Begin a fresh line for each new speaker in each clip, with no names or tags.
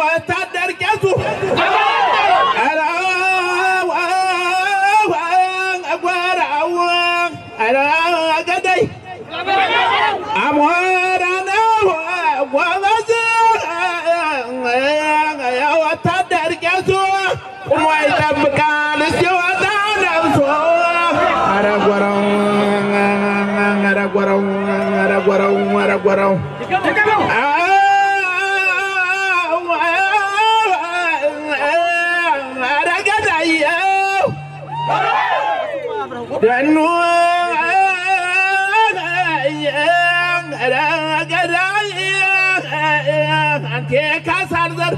وتدر كسو أنا قدي أمورنا وغزر يا وتدر كسو ويتبقى لسوا نفسه أرجورو دنو أنت كسر زر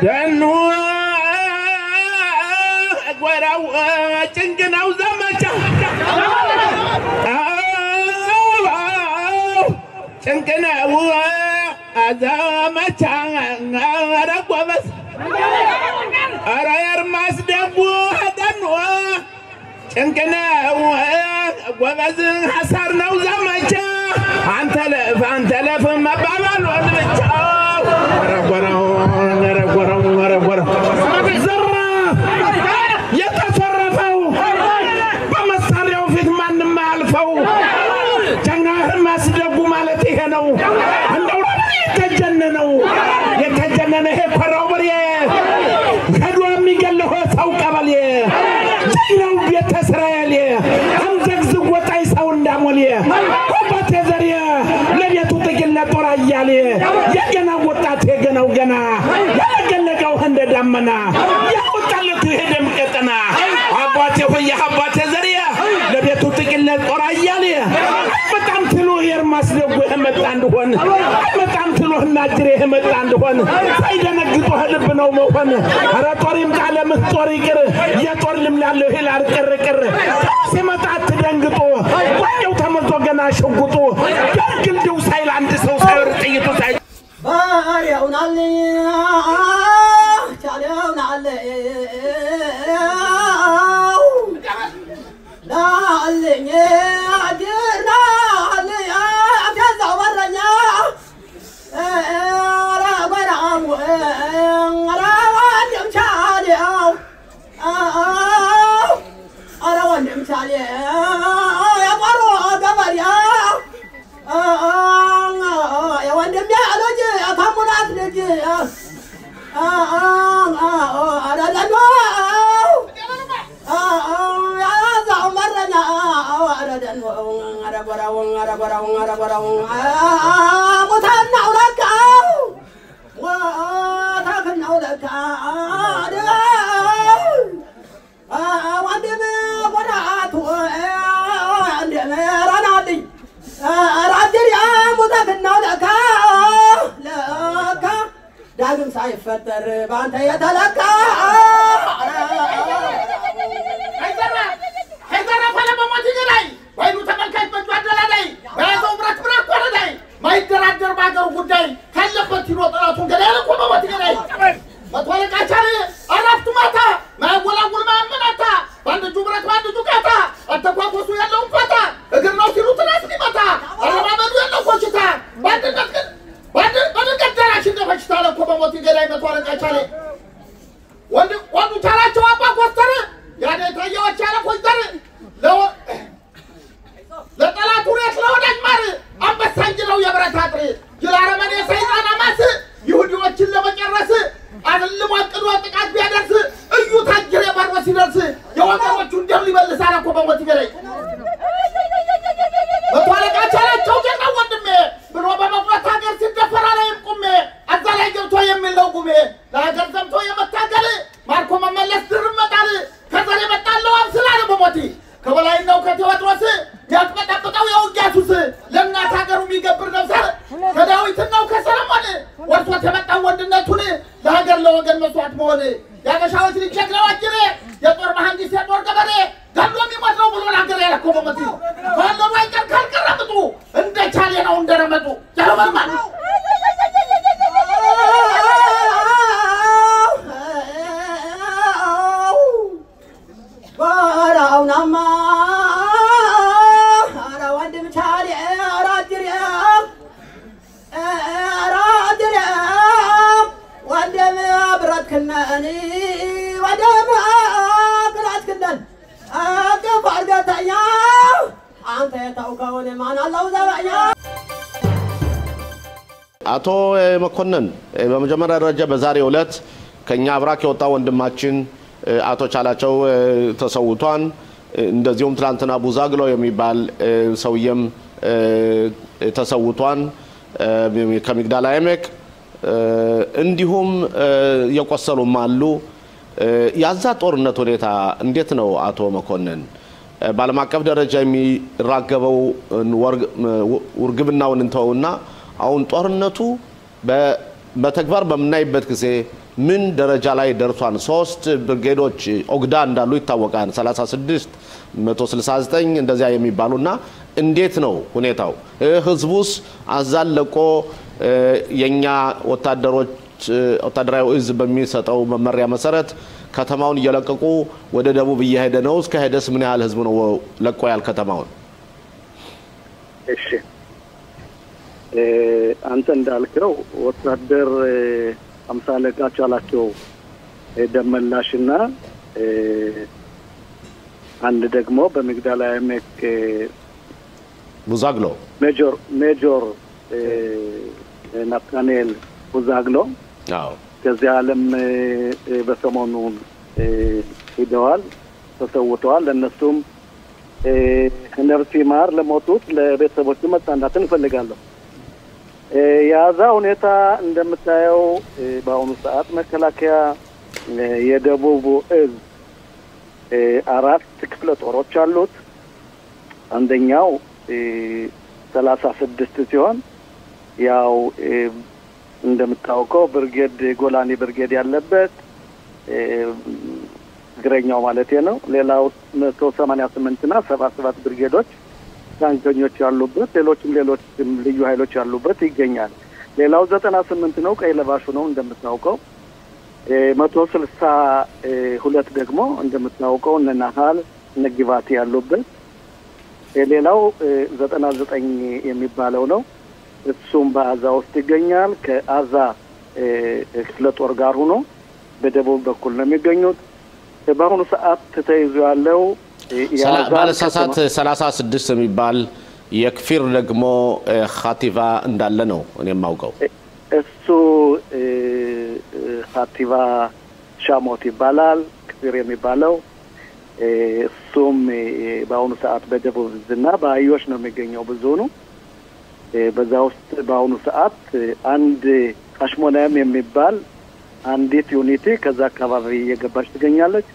دنو أقوله جنجنا وزمجة جنجنا وزمجة أرقوا بس أرى يرمس دبو دنو جنجنا وبس حسرنا وزمجة أنت لف ما بعمل وزمجة يتصرفوا بمساريو في ثمان مالفوا جناه مسدقوا مالتي هنو عندو يتجننوا هي فروبريه هدوا ميقلوا سو قبليه جينو بيت اسرائيل امزق زوت عيساو انداموليه قبات زريه لبيتو تقلنا طراياليه يجنا وطات يجنا وجنا يلقلقوا هند دمنا يوطلتو هدم قطنا አባቴ ሆይ አባቴ ዘሪያ ለቤቱ ጥቅለት ጦራያለህ በጣም ትሎ የርማስደጉ ህመጣ እንደሆነ በጣም ትሎ እናጅሬ ህመጣ እንደሆነ ሳይደነግጡ ህልብ ነው መሆን አረ ጦሪም ቃለም ጦር ይቅር የጦር ልምላለው ይላል ቅርቅር ሲመጣ ተደንግጦ ወዲያው ተመዞ ገና ሽጉጡ ግልግልው ሳይል አንድ ሰው ሳይወር ጥይቱ ሳይ ባሪያውናል ቻለውናል ላልኝ አድርና አልያ ከዛው በረኛ አራበራም አራወንድም ቻለው አራወንድም ቻለው ያባሮ ገበሪያ የወንድም ያለጅ አታሙላት ልጅ አራዳዶ متنا ولك وتاكلنا ولك وعندي برات وعندي رنادي رادي يا متنا ولك لك دايم سايفتر بانت يتلك هيدرا فلا بموتي جاي وينو تملكت بجوادلا داي بيزو برات برات ولا داي ما يدرادر باغر غداي كلبت يروط راتون ገዳይ እኮ በሞት ገዳይ መጥወለቃ ቻለ አራፍቱ ማታ ማወላውል ማመናታ ባንዱ ብረት ባንዱ ቃታ አተቋቆሱ ያለው ፋታ እግር ነው ሲሉ ትራስ ሊመታ አረማመዱ ያለው ኮችታ ባንድነት ግን በመቀደራሽ እንደፈችታ ለኮ በሞት ገዳይ መጥወለቃ ቻለ ወንዱ ቻላቸው አባ ኮስተር ያኔ ታየዋች ያለ ኮስተር ለጠላት ሁለት ለወዳጅ ማር አንበሳንጅ ነው የብረት አጥር ይላረመኔ ሰይጣን አማስ ይሁዲዎችን ለመጨረስ አልልሞ አቅዶ ጥቃት ቢያደርስ እዩ ታጅሬ ባርወ ሲደርስ የወገኖቹ እንደም ሊበልስ አለኮ በሞት ገለይ በቷለቃ ቻላቸው ጀና ወንድሜ ብሎ በመቅረት ሀገር ሲደፈራ ላይ ቁሜ አዛ ላይ ገብቶ የሚለው ጉሜ ለሀገር ዘምቶ የመታገል ማርኮ መመለስ ድርመጣል ከዘር የመጣለው አብስላለ በሞቲ ከበላይ ነው ከቴዎድሮስ ያጥበጠብጠው የውጊያሱስ ለእናት ሀገሩ የሚገብር ነብሰር ከዳዊት ነው ከሰለሞን ወርሶት የመጣው ወንድነቱን ለሀገር ለወገን መስዋዕት መሆን ያገሻዎች ሊቸግረው አጅሬ የጦር መሐንዲስ የጦር ገበሬ ገሎ የሚሞት ነው ብሎ ለሀገር ያለኮ በሞቲ ከወለዱ አይቀር ካልቀረምጡ እንደ ቻሌ ነው እንደረመጡ ጀለበልማን ባራውናማ
أني ودمع كرات كدن أكف عرقتني أنت يتوقعوني معنا الله زبعنا
አቶ መኮንን በመጀመሪያ ደረጃ በዛሬው ዕለት ከኛ አብራክ የወጣው ወንድማችን አቶ ቻላቸው ተሰውቷን እንደዚሁም ትላንትና ቡዛግሎ የሚባል ሰውየም ተሰውቷን ከሚግዳላ አይመክ እንዲሁም የቆሰሉም አሉ ያዛ ጦርነት ሁኔታ እንዴት ነው አቶ መኮንን ባለም አቀፍ ደረጃ የሚራገበው ወርግብናውን እንተውና አሁን ጦርነቱ በተግባር በመናይበት ጊዜ ምን ደረጃ ላይ ደርሷል 3 ብርጌዶች ኦግዳ እንዳሉ ይታወቃል 36 169 እንደዚያ የሚባሉና እንዴት ነው ሁኔታው ህዝቡስ አዛለቆ የኛ ወታደራዊ እዝ በሚሰጠው መመሪያ መሰረት ከተማውን እየለቀቁ ወደ ደቡብ እየሄደ ነው እስከ ሄደስ ምን ያህል ህዝብ ነው ለቆ ያል ከተማውን
እሺ አንተ እንዳልከው ወታደር 50 አለቃ ቻላቸው ደመላሽና አንድ ደግሞ በሚግዳላ አይመክ
ቡዛግሎ
ሜጆር ናታኔል ቡዛግሎ
አዎ
ከዚህ ዓለም በሰሞኑ ሄደዋል ተሰውተዋል ለነሱም ነፍስ ይማር ለሞቱት ለቤተሰቦቹ መጽናናትን ይፈልጋለሁ ያዛ ሁኔታ እንደምታየው በአሁኑ ሰዓት መከላከያ የደቡብ እዝ 4 ክፍለ ጦሮች አሉት አንደኛው 36 ሲሆን ያው እንደምታውቀው ብርጌድ ጎላኒ ብርጌድ ያለበት ግረኛው ማለት ነው ሌላው 188 እና 77 ብርጌዶች ታንከኞች ያሉበት ሌሎችም ልዩ ኃይሎች ያሉበት ይገኛል ሌላው 98 ነው ቀይ ለባሹ ነው እንደምታውቀው 162 ደግሞ እንደምታውቀው ነናሃል ነግባቲ ያሉበት ሌላው 99 የሚባለው ነው እሱም በአዛ ውስጥ ይገኛል ከአዛ ክፍለ ጦር ጋር ሆኖ በደቡብ በኩል ነው የሚገኙት በአሁኑ ሰዓት ተይዞ ያለው
ባለሳሳት 36 የሚባል የክፊር ደግሞ ኻቲቫ እንዳለ ነው እኔም ማውቀው
እሱ ኻቲቫ ሻሞት ይባላል ክፊር የሚባለው እሱም በአሁኑ ሰዓት በደቡብ ዝና በአዮሽ ነው የሚገኘው ብዙ ነው በዛ ውስጥ በአሁኑ ሰዓት አንድ አሽሞናም የሚባል አንዲት ዩኒቲ ከዛ አካባቢ የገባች ትገኛለች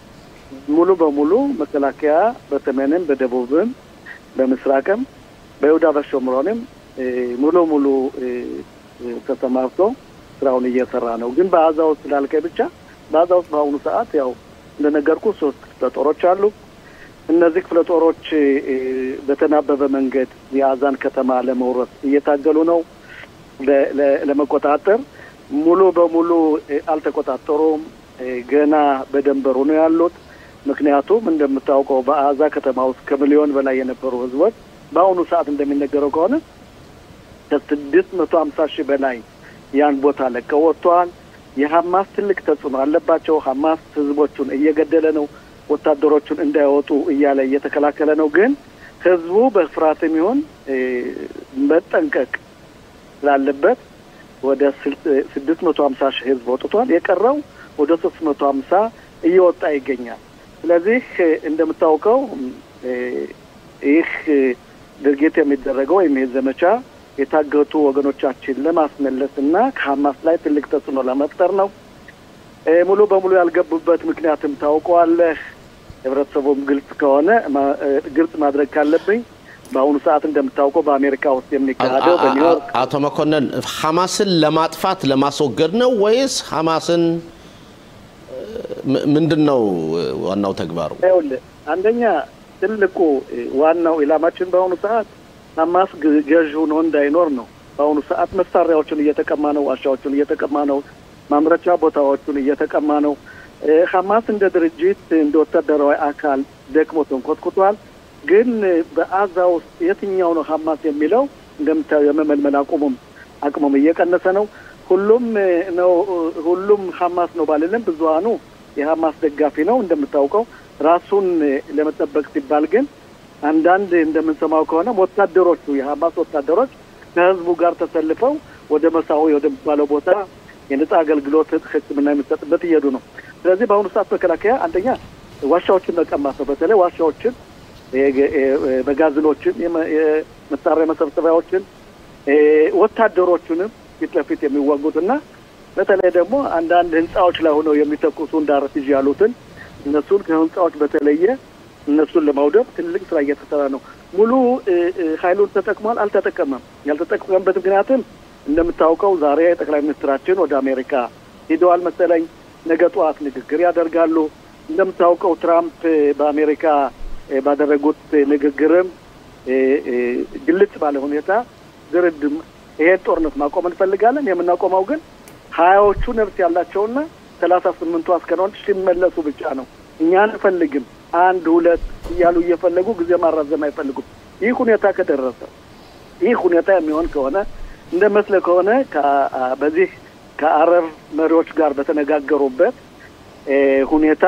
ሙሉ በሙሉ መከላከያ በሰሜንም በደቡብም በምስራቅም በይሁዳ በሸምሮንም ሙሉ ተሰማርቶ ስራውን እየሰራ ነው ግን በአዛው ስላልከ ብቻ በአዛው በአሁኑ ሰዓት ያው እንደነገርኩ 3 ክፍለ ጦሮች አሉ እነዚህ ክፍለ ጦሮች በተናበበ መንገድ የአዛን ከተማ ለመውረስ እየታገሉ ነው ለመቆጣጠር ሙሉ በሙሉ አልተቆጣጠሩም ገና በደንበሩ ነው ያሉት ምክንያቱም እንደምታውቀው በአዛ ከተማ ውስጥ ከሚሊዮን በላይ የነበሩ ህዝቦች በአሁኑ ሰዓት እንደሚነገረው ከሆነ ከ650,000 በላይ ያን ቦታ ለቀው ወጥተዋል የሐማስ ትልቅ ተጽዕኖ አለባቸው ሐማስ ህዝቦቹን እየገደለ ነው ወታደሮቹን እንዳይወጡ እያለ እየተከላከለ ነው ግን ህዝቡ በፍራትም ይሁን መጠንቀቅ ስላለበት ወደ 650,000 ህዝብ ወጥቷል የቀረው ወደ 350 እየወጣ ይገኛል ስለዚህ እንደምታውቀው ይህ ድርጊት የሚደረገው የዘመቻ የታገቱ ወገኖቻችን ለማስመለስና ከሐማስ ላይ ትልቅ ተጽዕኖ ለመፍጠር ነው ሙሉ በሙሉ ያልገቡበት ምክንያትም ታውቀዋለህ ህብረተሰቡም ግልጽ ከሆነ ግልጽ ማድረግ ካለብኝ በአሁኑ ሰዓት እንደምታውቀው በአሜሪካ ውስጥ የሚካሄደው በኒውዮርክ
አቶ መኮንን ሐማስን ለማጥፋት ለማስወገድ ነው ወይስ ሐማስን ምንድነው ዋናው ተግባሩ
አንደኛ ትልቁ ዋናው ኢላማችን በአሁኑ ሰዓት ሐማስ ገዥው ነው እንዳይኖር ነው በአሁኑ ሰዓት መሳሪያዎችን እየተቀማ ነው ዋሻዎችን እየተቀማ ነው ማምረቻ ቦታዎችን እየተቀማ ነው ሐማስ እንደ ድርጅት እንደ ወታደራዊ አካል ደክሞ ተንኮትኩቷል ግን በአዛ ውስጥ የትኛው ነው ሐማስ የሚለው እንደምታየው የመመልመል አቅሙም እየቀነሰ ነው ሁሉም ነው ሁሉም ሐማስ ነው ባለንም ብዙሃኑ የሐማስ ደጋፊ ነው እንደምታውቀው ራሱን ለመጠበቅ ሲባል ግን አንዳንድ እንደምንሰማው ከሆነ ወታደሮቹ የሐማስ ወታደሮች ከህዝቡ ጋር ተሰልፈው ወደ መሳው ወደ ባለው ቦታ የነጻ አገልግሎት ሕክምና የሚሰጥበት እየሄዱ ነው። ስለዚህ በአሁኑ ሰዓት መከላከያ አንደኛ ዋሻዎችን መቀማት ነው። በተለይ ዋሻዎችን መጋዘኖችን የመሳሪያ መሰብሰቢያዎችን ወታደሮቹንም ፊት ለፊት የሚዋጉትና በተለይ ደግሞ አንዳንድ ህንጻዎች ላይ ሆነው የሚተኩሱ እንዳርፊጅ ያሉትን እነሱን ከህንጻዎች በተለየ እነሱን ለማውደም ትልቅ ስራ እየተሰራ ነው። ሙሉ ኃይሉን ተጠቅሟል አልተጠቀመም። ያልተጠቀመበት ምክንያቱም እንደምታውቀው ዛሬ ጠቅላይ ሚኒስትራችን ወደ አሜሪካ ሄደዋል መሰለኝ። ነገ ጠዋት ንግግር ያደርጋሉ። እንደምታውቀው ትራምፕ በአሜሪካ ባደረጉት ንግግርም ግልጽ ባለ ሁኔታ ድርድም ይሄን ጦርነት ማቆም እንፈልጋለን የምናቆመው ግን 20ዎቹ ነፍስ ያላቸውና 38ቱ አስከሬኖች ሲመለሱ ብቻ ነው። እኛ አንፈልግም 1 2 እያሉ እየፈለጉ ጊዜ ማራዘም አይፈልጉም። ይህ ሁኔታ ከደረሰ ይህ ሁኔታ የሚሆን ከሆነ እንደመስለ ከሆነ በዚህ ከአረብ መሪዎች ጋር በተነጋገሩበት ሁኔታ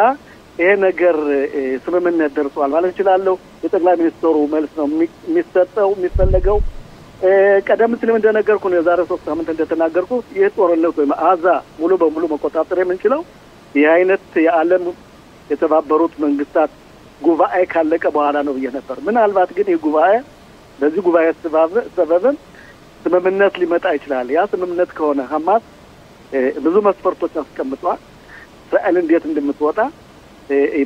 ይሄ ነገር ስምምነት ደርሷል ማለት ይችላል። የጠቅላይ ሚኒስትሩ መልስ ነው የሚሰጠው የሚፈልገው ቀደም ሲል እንደነገርኩ ነው የዛሬ 3 ሳምንት እንደተናገርኩ ይህ ጦርነት ወይ አዛ ሙሉ በሙሉ መቆጣጠር የምንችለው ይህ አይነት የዓለም የተባበሩት መንግስታት ጉባኤ ካለቀ በኋላ ነው ብዬ ነበር። ምናልባት ግን ይህ ጉባኤ በዚህ ጉባኤ ሰበብም ስምምነት ሊመጣ ይችላል። ያ ስምምነት ከሆነ ሐማስ ብዙ መስፈርቶች አስቀምጧል። እስራኤል እንዴት እንደምትወጣ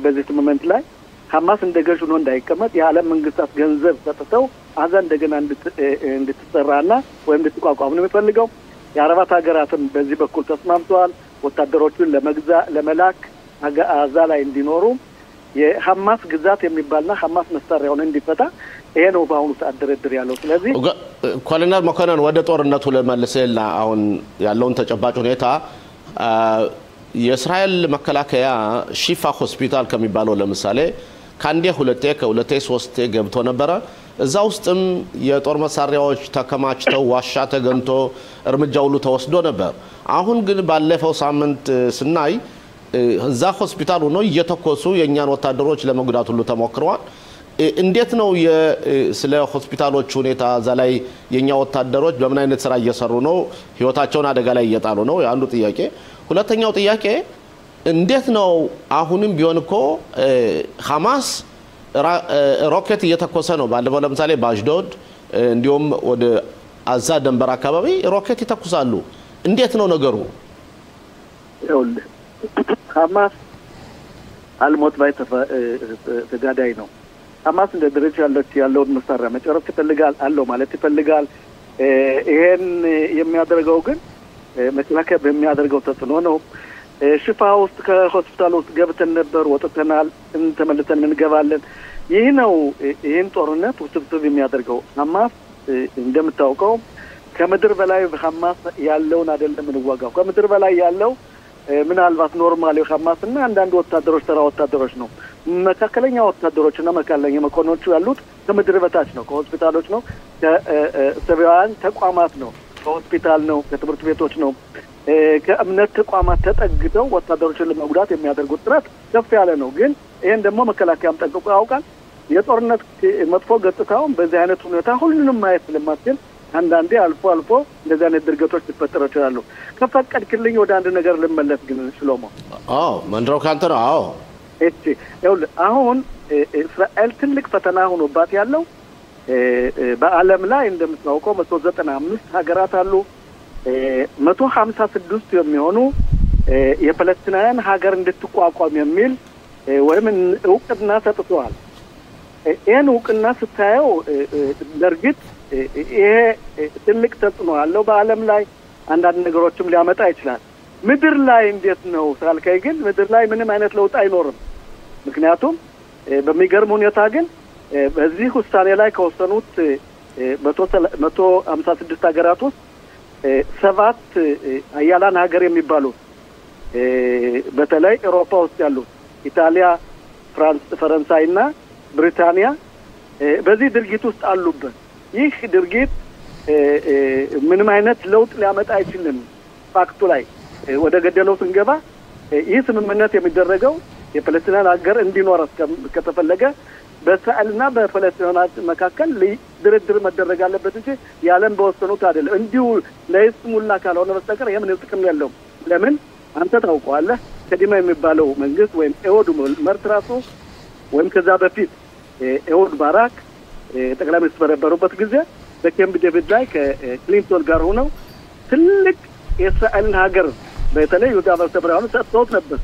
በዚህ ስምምነት ላይ ሐማስ እንደገዥ ሆኖ እንዳይቀመጥ የዓለም መንግስታት ገንዘብ ሰጥተው አዛ እንደገና እንድትሰራና ወይ እንድትቋቋም ነው የሚፈልገው። የአረባት ሀገራትም በዚህ በኩል ተስማምተዋል። ወታደሮቹን ለመላክ አዛ ላይ እንዲኖሩ የሐማስ ግዛት የሚባልና ሐማስ መሳሪያውን እንዲፈታ ይሄ ነው በአሁኑ ሰዓት ድርድር ያለው። ስለዚህ
ኮሎኔል መኮንን ወደ ጦርነቱ ለመልሰልና አሁን ያለውን ተጨባጭ ሁኔታ የእስራኤል መከላከያ ሺፋ ሆስፒታል ከሚባለው ለምሳሌ ካንዴ ሁለቴ ከሁለቴ ሶስቴ ገብቶ ነበር። እዛ ውስጥም የጦር መሳሪያዎች ተከማችተው ዋሻ ተገንቶ እርምጃ ሁሉ ተወስዶ ነበር። አሁን ግን ባለፈው ሳምንት ስናይ እዛ ሆስፒታል ሆኖ እየተኮሱ የኛን ወታደሮች ለመጉዳት ሁሉ ተሞክረዋል። እንዴት ነው ስለ ሆስፒታሎች ሁኔታ እዛ ላይ የኛ ወታደሮች በምን አይነት ስራ እየሰሩ ነው? ህይወታቸውን አደጋ ላይ እየጣሉ ነው? አንዱ ጥያቄ። ሁለተኛው ጥያቄ እንዴት ነው አሁንም ቢሆን እኮ ሐማስ ሮኬት እየተኮሰ ነው። ባለፈው ለምሳሌ ባጅዶድ እንዲሁም ወደ አዛ ደንበር አካባቢ ሮኬት ይተኩሳሉ። እንዴት ነው ነገሩ?
ሐማስ አልሞት ባይ ተጋዳይ ነው። ሐማስ እንደ ድርጅት ያለውን መሳሪያ መጨረስ ይፈልጋል አለው ማለት ይፈልጋል። ይሄን የሚያደርገው ግን መከላከያ በሚያደርገው ተጽዕኖ ነው። ሽፋ ውስጥ ከሆስፒታል ውስጥ ገብተን ነበር ወጥተናል ተመልሰን እንገባለን። ይህ ነው ይህን ጦርነት ውስብስብ የሚያደርገው። ሐማስ እንደምታውቀው ከምድር በላይ ሐማስ ያለውን አይደለም እንዋጋው። ከምድር በላይ ያለው ምናልባት ኖርማል ሐማስና አንዳንድ ወታደሮች ተራ ወታደሮች ነው። መካከለኛ ወታደሮችና መካከለኛ መኮንኖቹ ያሉት ከምድር በታች ነው፣ ከሆስፒታሎች ነው፣ ከሰብአዊ ተቋማት ነው፣ ከሆስፒታል ነው፣ ከትምህርት ቤቶች ነው፣ ከእምነት ተቋማት ተጠግተው ወታደሮችን ለመጉዳት የሚያደርጉት ጥረት ከፍ ያለ ነው። ግን ይሄን ደግሞ መከላከያም ጠንቅቆ ያውቃል። የጦርነት መጥፎ ገጽታውን በዚህ አይነት ሁኔታ ሁሉንም ማየት ስለማትችል አንዳንዴ አልፎ እንደዚህ አይነት ድርጊቶች ሊፈጠሩ ይችላሉ። ከፈቀድክልኝ ወደ አንድ ነገር ልመለስ ግን ሽሎሞ
መንድሮ ካንተ ነው።
አሁን እስራኤል ትልቅ ፈተና ሆኖባት ያለው በዓለም ላይ እንደምታውቀው 195 ሀገራት አሉ። 156 የሚሆኑ የpalestinian ሀገር እንድትቋቋም የሚል ወይም እውቅና ሰጥተዋል። ይሄን እውቅና ስታየው ለርግጥ ይሄ ትልቅ ተጽዕኖ አለው በዓለም ላይ አንዳንድ ነገሮችም ሊያመጣ ይችላል። ምድር ላይ እንዴት ነው ሳልከይ ግን ምድር ላይ ምንም አይነት ለውጥ አይኖርም። ምክንያቱም በሚገርም ሁኔታ ግን በዚህ ውሳኔ ላይ ከወሰኑት 156 ሀገራት ውስጥ 7 አያላን ሀገር የሚባሉ በተለይ አውሮፓ ውስጥ ያሉ ኢጣሊያ፣ ፈረንሳይና ብሪታንያ በዚህ ድርጊት ውስጥ አሉበት። ይህ ድርጊት ምንም አይነት ለውጥ ሊያመጣ አይችልም። ፋክቱ ላይ ወደ ገደለው ስንገባ ይህ ስምምነት የሚደረገው የpalestina ሀገር እንዲኖር ከተፈለገ በእስራኤልና በpalestina መካከል ድርድር መደረግ አለበት እንጂ ያለም በወሰኑት አይደለም እንዲሁ ለይስሙላ ካልሆነ በስተቀር የምን ጥቅም የለውም ለምን አንተ ታውቀዋለህ ከዲማ የሚባለው መንግስት ወይም ኤሆድ መርትራሱ ወይም ከዛ በፊት ኤሆድ ባራክ ጠቅላይ ሚኒስትር በነበሩበት ጊዜ በኬምፕ ዴቪድ ላይ ከክሊንቶን ጋር ሆነው ትልቅ የእስራኤልን ሀገር በተለይ ይሁዳ በሰብራውን ሰጥተውት ነበር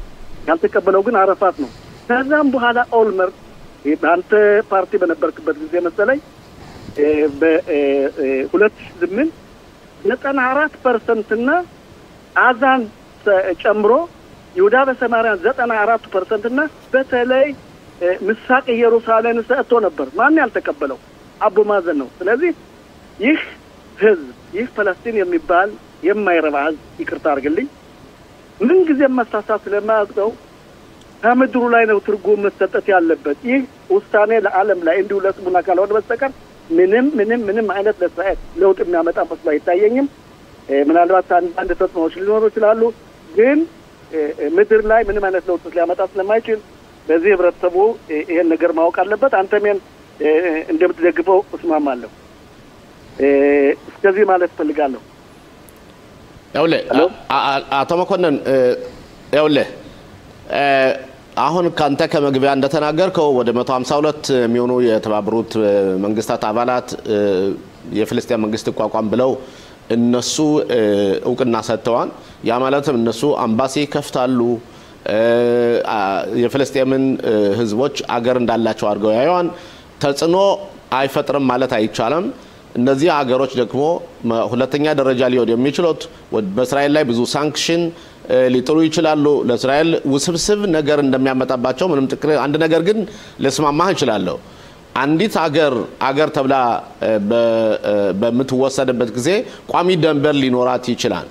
ያልተቀበለው ግን አረፋት ነው ከዛም በኋላ ኦልመር በአንተ ፓርቲ በነበርክበት ጊዜ መሰለኝ በ2008 94% እና አዛን ጨምሮ ይሁዳ በሰማሪያ 94% እና በተለይ ምስራቅ ኢየሩሳሌም ሰጥቶ ነበር ማን ያልተቀበለው አቡ ማዘን ነው ስለዚህ ይህ ህዝብ ይህ ፓለስቲን የሚባል የማይረባ ህዝብ ይቅርታ አድርግልኝ ምን ጊዜ መሳሳት ስለማያውቀው ከምድሩ ላይ ነው ትርጉም መሰጠት ያለበት ይህ ውሳኔ ለዓለም ላይ እንዲሁ ለስሙና ካልሆነ በስተቀር ምንም አይነት ለእስራኤል ለውጥ የሚያመጣ መስሎ አይታየኝም ምናልባት አንድ ተጽዕኖዎች ሊኖሩ ይችላሉ ግን ምድር ላይ ምንም አይነት ለውጥ ሊያመጣ ስለማይችል በዚህ ህብረተሰቡ ይሄን ነገር ማወቅ አለበት አንተም እንደምትደግፈው እስማማለሁ እስከዚህ ማለት ፈልጋለሁ
ያውለ አቶ መኮንን ያውለ አሁን ካንተ ከመግቢያ እንደተናገርከው ወደ 152 የሚሆኑ የተባበሩት መንግስታት አባላት የፍልስጤም መንግስት ቋቋም ብለው እነሱ እውቅና ሰጥተዋል ያ ማለትም እነሱ አምባሲ ከፍታሉ የፍልስጤምን ህዝቦች አገር እንዳላቸው አድርገው ያዩዋን ተጽዕኖ አይፈጥርም ማለት አይቻልም እነዚህ ሀገሮች ደግሞ ሁለተኛ ደረጃ ሊሆን የሚችሉት በእስራኤል ላይ ብዙ ሳንክሽን ሊጥሩ ይችላሉ ለእስራኤል ውስብስብ ነገር እንደሚያመጣባቸው ምንም ጥቅር አንድ ነገር ግን ለስማማህ ይችላል አንዲት አገር ተብላ በምትወሰድበት ጊዜ ቋሚ ደንበር ሊኖራት ይችላል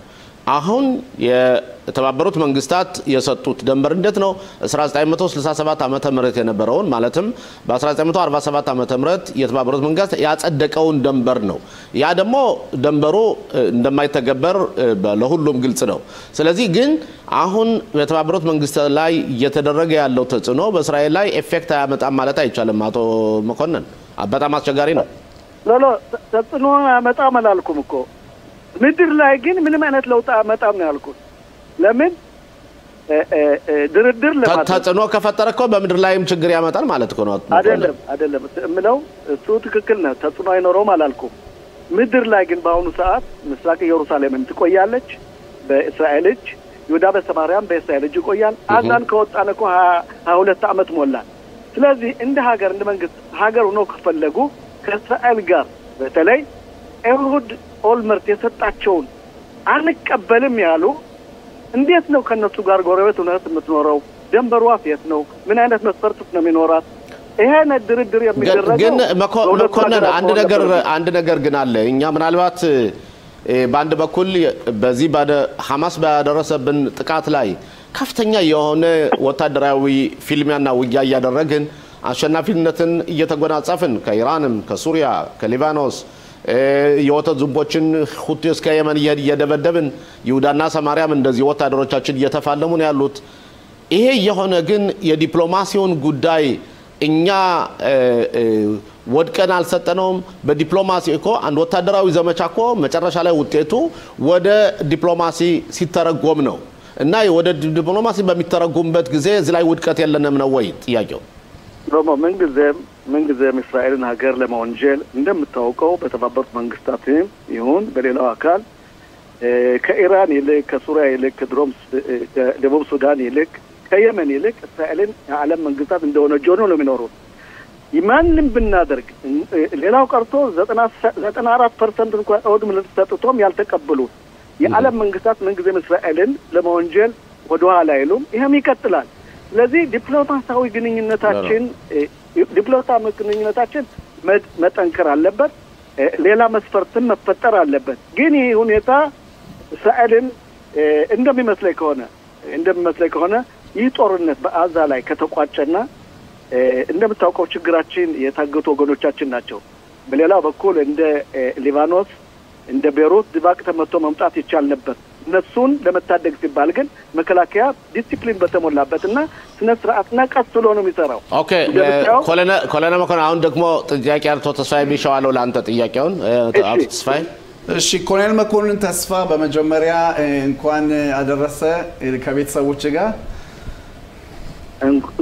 አሁን የተባበሩት መንግስታት የሰጡት ደንበር እንዴት ነው 1967 ዓመተ ምህረት የነበረውን ማለትም በ1947 ዓመተ ምህረት የተባበሩት መንግስታት ያጸደቀውን ደንበር ነው ያ ደግሞ ደንበሩ እንደማይተገበር ለሁሉም ግልጽ ነው ስለዚህ ግን አሁን የተባበሩት መንግስታት ላይ እየተደረገ ያለው ተጽዕኖ በእስራኤል ላይ ኢፌክት ያመጣል ማለት አይቻልም አቶ መኮንን በጣም አስቸጋሪ ነው
ተጽዕኖ ያመጣል አላልኩም እኮ ምድር ላይ ግን ምንም አይነት ለውጥ አመጣም ነው ያልኩት ለምን ድርድር ለማድረግ ተጽዕኖ ከፈጠረኮ በምድር ላይም ችግር ያመጣል ማለት ነው አይደለም እምለው እሱ ትክክል ነው ተጽዕኖ አይኖርም አላልኩም ምድር ላይ ግን በአሁኑ ሰዓት ምስራቅ ኢየሩሳሌም ትቆያለች በእስራኤል እጅ ይሁዳ በሰማርያም በእስራኤል እጅ ይቆያል አዛን ከወጣነኮ 22 አመት ሞላል ስለዚህ እንደ ሀገር እንደ መንግስት ሀገር ሆኖ ከፈለጉ ከእስራኤል ጋር በተለይ ኤሁድ ኦልመርት የሰጣቸውን አንቀበልም ያሉ እንዴት ነው ከነሱ ጋር ጎረቤት ሆነህ የምትኖረው ደንበሩ አፍየት ነው ምን አይነት መስፈርት ነው የሚኖራት ይሄ ድርድር የሚደረገው
ግን መኮንን አንድ ነገር ግን አለ እኛ ምናልባት በአንድ በኩል በዚህ ሐማስ ባደረሰብን ጥቃት ላይ ከፍተኛ የሆነ ወታደራዊ ፊልሚያና ውጊያ ያደረግን አሸናፊነትን እየተጎናጸፍን ከኢራንም ከሱሪያ ከሊባኖስ የወተት ዝንቦችን ሁቲስ ከየመን እየደበደብን ይሁዳና ሰማርያም እንደዚህ ወታደሮቻችን እየተፋለሙ ነው ያሉት ይሄ የሆነ ግን የዲፕሎማሲውን ጉዳይ እኛ ወድቀን አልሰጠነውም በዲፕሎማሲ እኮ አንድ ወታደራዊ ዘመቻ እኮ መጨረሻ ላይ ውጤቱ ወደ ዲፕሎማሲ ሲተረጎም ነው እና ወደ ዲፕሎማሲ በሚተረጎምበት ጊዜ እዚህ ላይ ውድቀት የለንም ነው ወይ ጥያቄው
ሮማ መንግዘም እስራኤልን ሀገር ለማወንጀል እንደምታውቀው በተባበሩት መንግስታት ይሁን በሌላው አካል ከኢራን ይልቅ ከሱሪያ ይልቅ ከደቡብ ሱዳን ይልቅ ከየመን ይልቅ እስራኤልን የዓለም መንግስታት እንደሆነ ጆኖ ነው የሚኖሩት ይማንም ብናደርግ ሌላው ቀርቶ 94% እንኳን አውድ ምልክት ሰጥቶም ያልተቀበሉ የዓለም መንግስታት መንግዘም እስራኤልን ለማወንጀል ወደ ኋላ አይሉም ይሄም ይቀጥላል ስለዚህ ዲፕሎማሲያዊ ግንኙነታችን መጠንከር አለበት ሌላ መስፈርትን መፈጠር አለበት ግን ይሄ ሁኔታ እስራኤልን እንደሚመስለኝ ከሆነ ይህ ጦርነት በአዛ ላይ ከተቋጨና እንደምታውቀው ችግራችን የታገቱ ወገኖቻችን ናቸው በሌላ በኩል እንደ ሊባኖስ እንደ ቤሩት ድባቅ ተመቶ መምጣት ይቻል ነበር እነሱን ለመታደግ ሲባል ግን መከላከያ ዲሲፕሊን በተሞላበትና ስነ ስርዓትና ቀስ ብሎ ነው የሚሰራው።
ኦኬ ኮሎኔል መኮንን አሁን ደግሞ ጥያቄ አቶ ተስፋዬ ቢሻዋለው ለአንተ ጥያቄውን አቶ ተስፋዬ
እሺ ኮሎኔል መኮንን ተስፋ በመጀመሪያ እንኳን አደረሰ ከቤተሰቦች ጋር